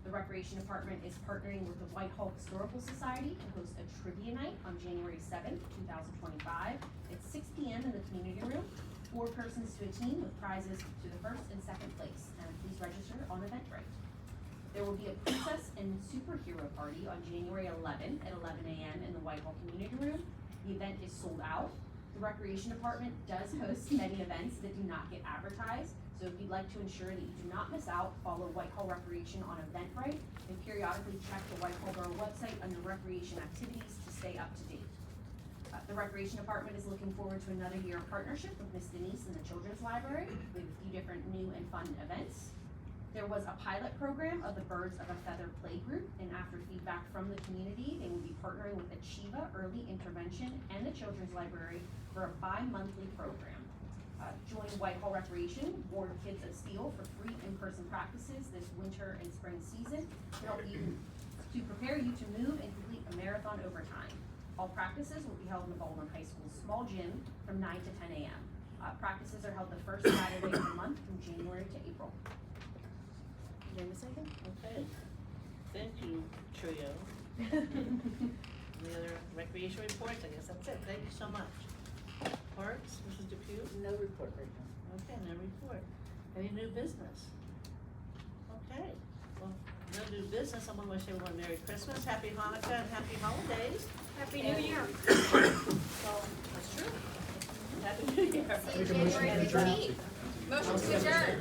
The Recreation Department is partnering with the Whitehall Historical Society to host a trivia night on January 7th, 2025 at 6 p.m. in the community room. 4 persons to a team with prizes to the first and second place. And please register on Eventbrite. There will be a Princess and Superhero Party on January 11th at 11 a.m. in the Whitehall community room. The event is sold out. The Recreation Department does host many events that do not get advertised. So if you'd like to ensure that you do not miss out, follow Whitehall Recreation on Eventbrite and periodically check the Whitehall Borough website under recreation activities to stay up to date. The Recreation Department is looking forward to another year of partnership with Miss Denise and the Children's Library. We have a few different new and fun events. There was a pilot program of the Birds of a Feather Play Group, and after feedback from the community, they will be partnering with Achieva Early Intervention and the Children's Library for a bi-monthly program. Join Whitehall Recreation, board Kids of Steel for free in-person practices this winter and spring season to prepare you to move and complete a marathon over time. All practices will be held in the Baldwin High School small gym from 9 to 10 a.m. Practices are held the first Saturday of the month from January to April. Did I miss anything? Okay. Thank you, Trio. Any other recreation reports? I guess that's it. Thank you so much. Parks, Mrs. Depew? No report right now. Okay, no report. Any new business? Okay, well, no new business. I want to wish everyone Merry Christmas, Happy Hanukkah, and Happy Holidays. Happy New Year. Well, that's true. Happy New Year. See you January 15th. Motion to adjourn.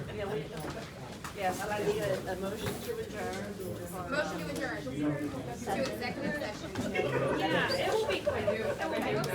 Yes, I'd like to get a motion to adjourn. Motion to adjourn. To executive session. Yeah, it will be quick. I hope so.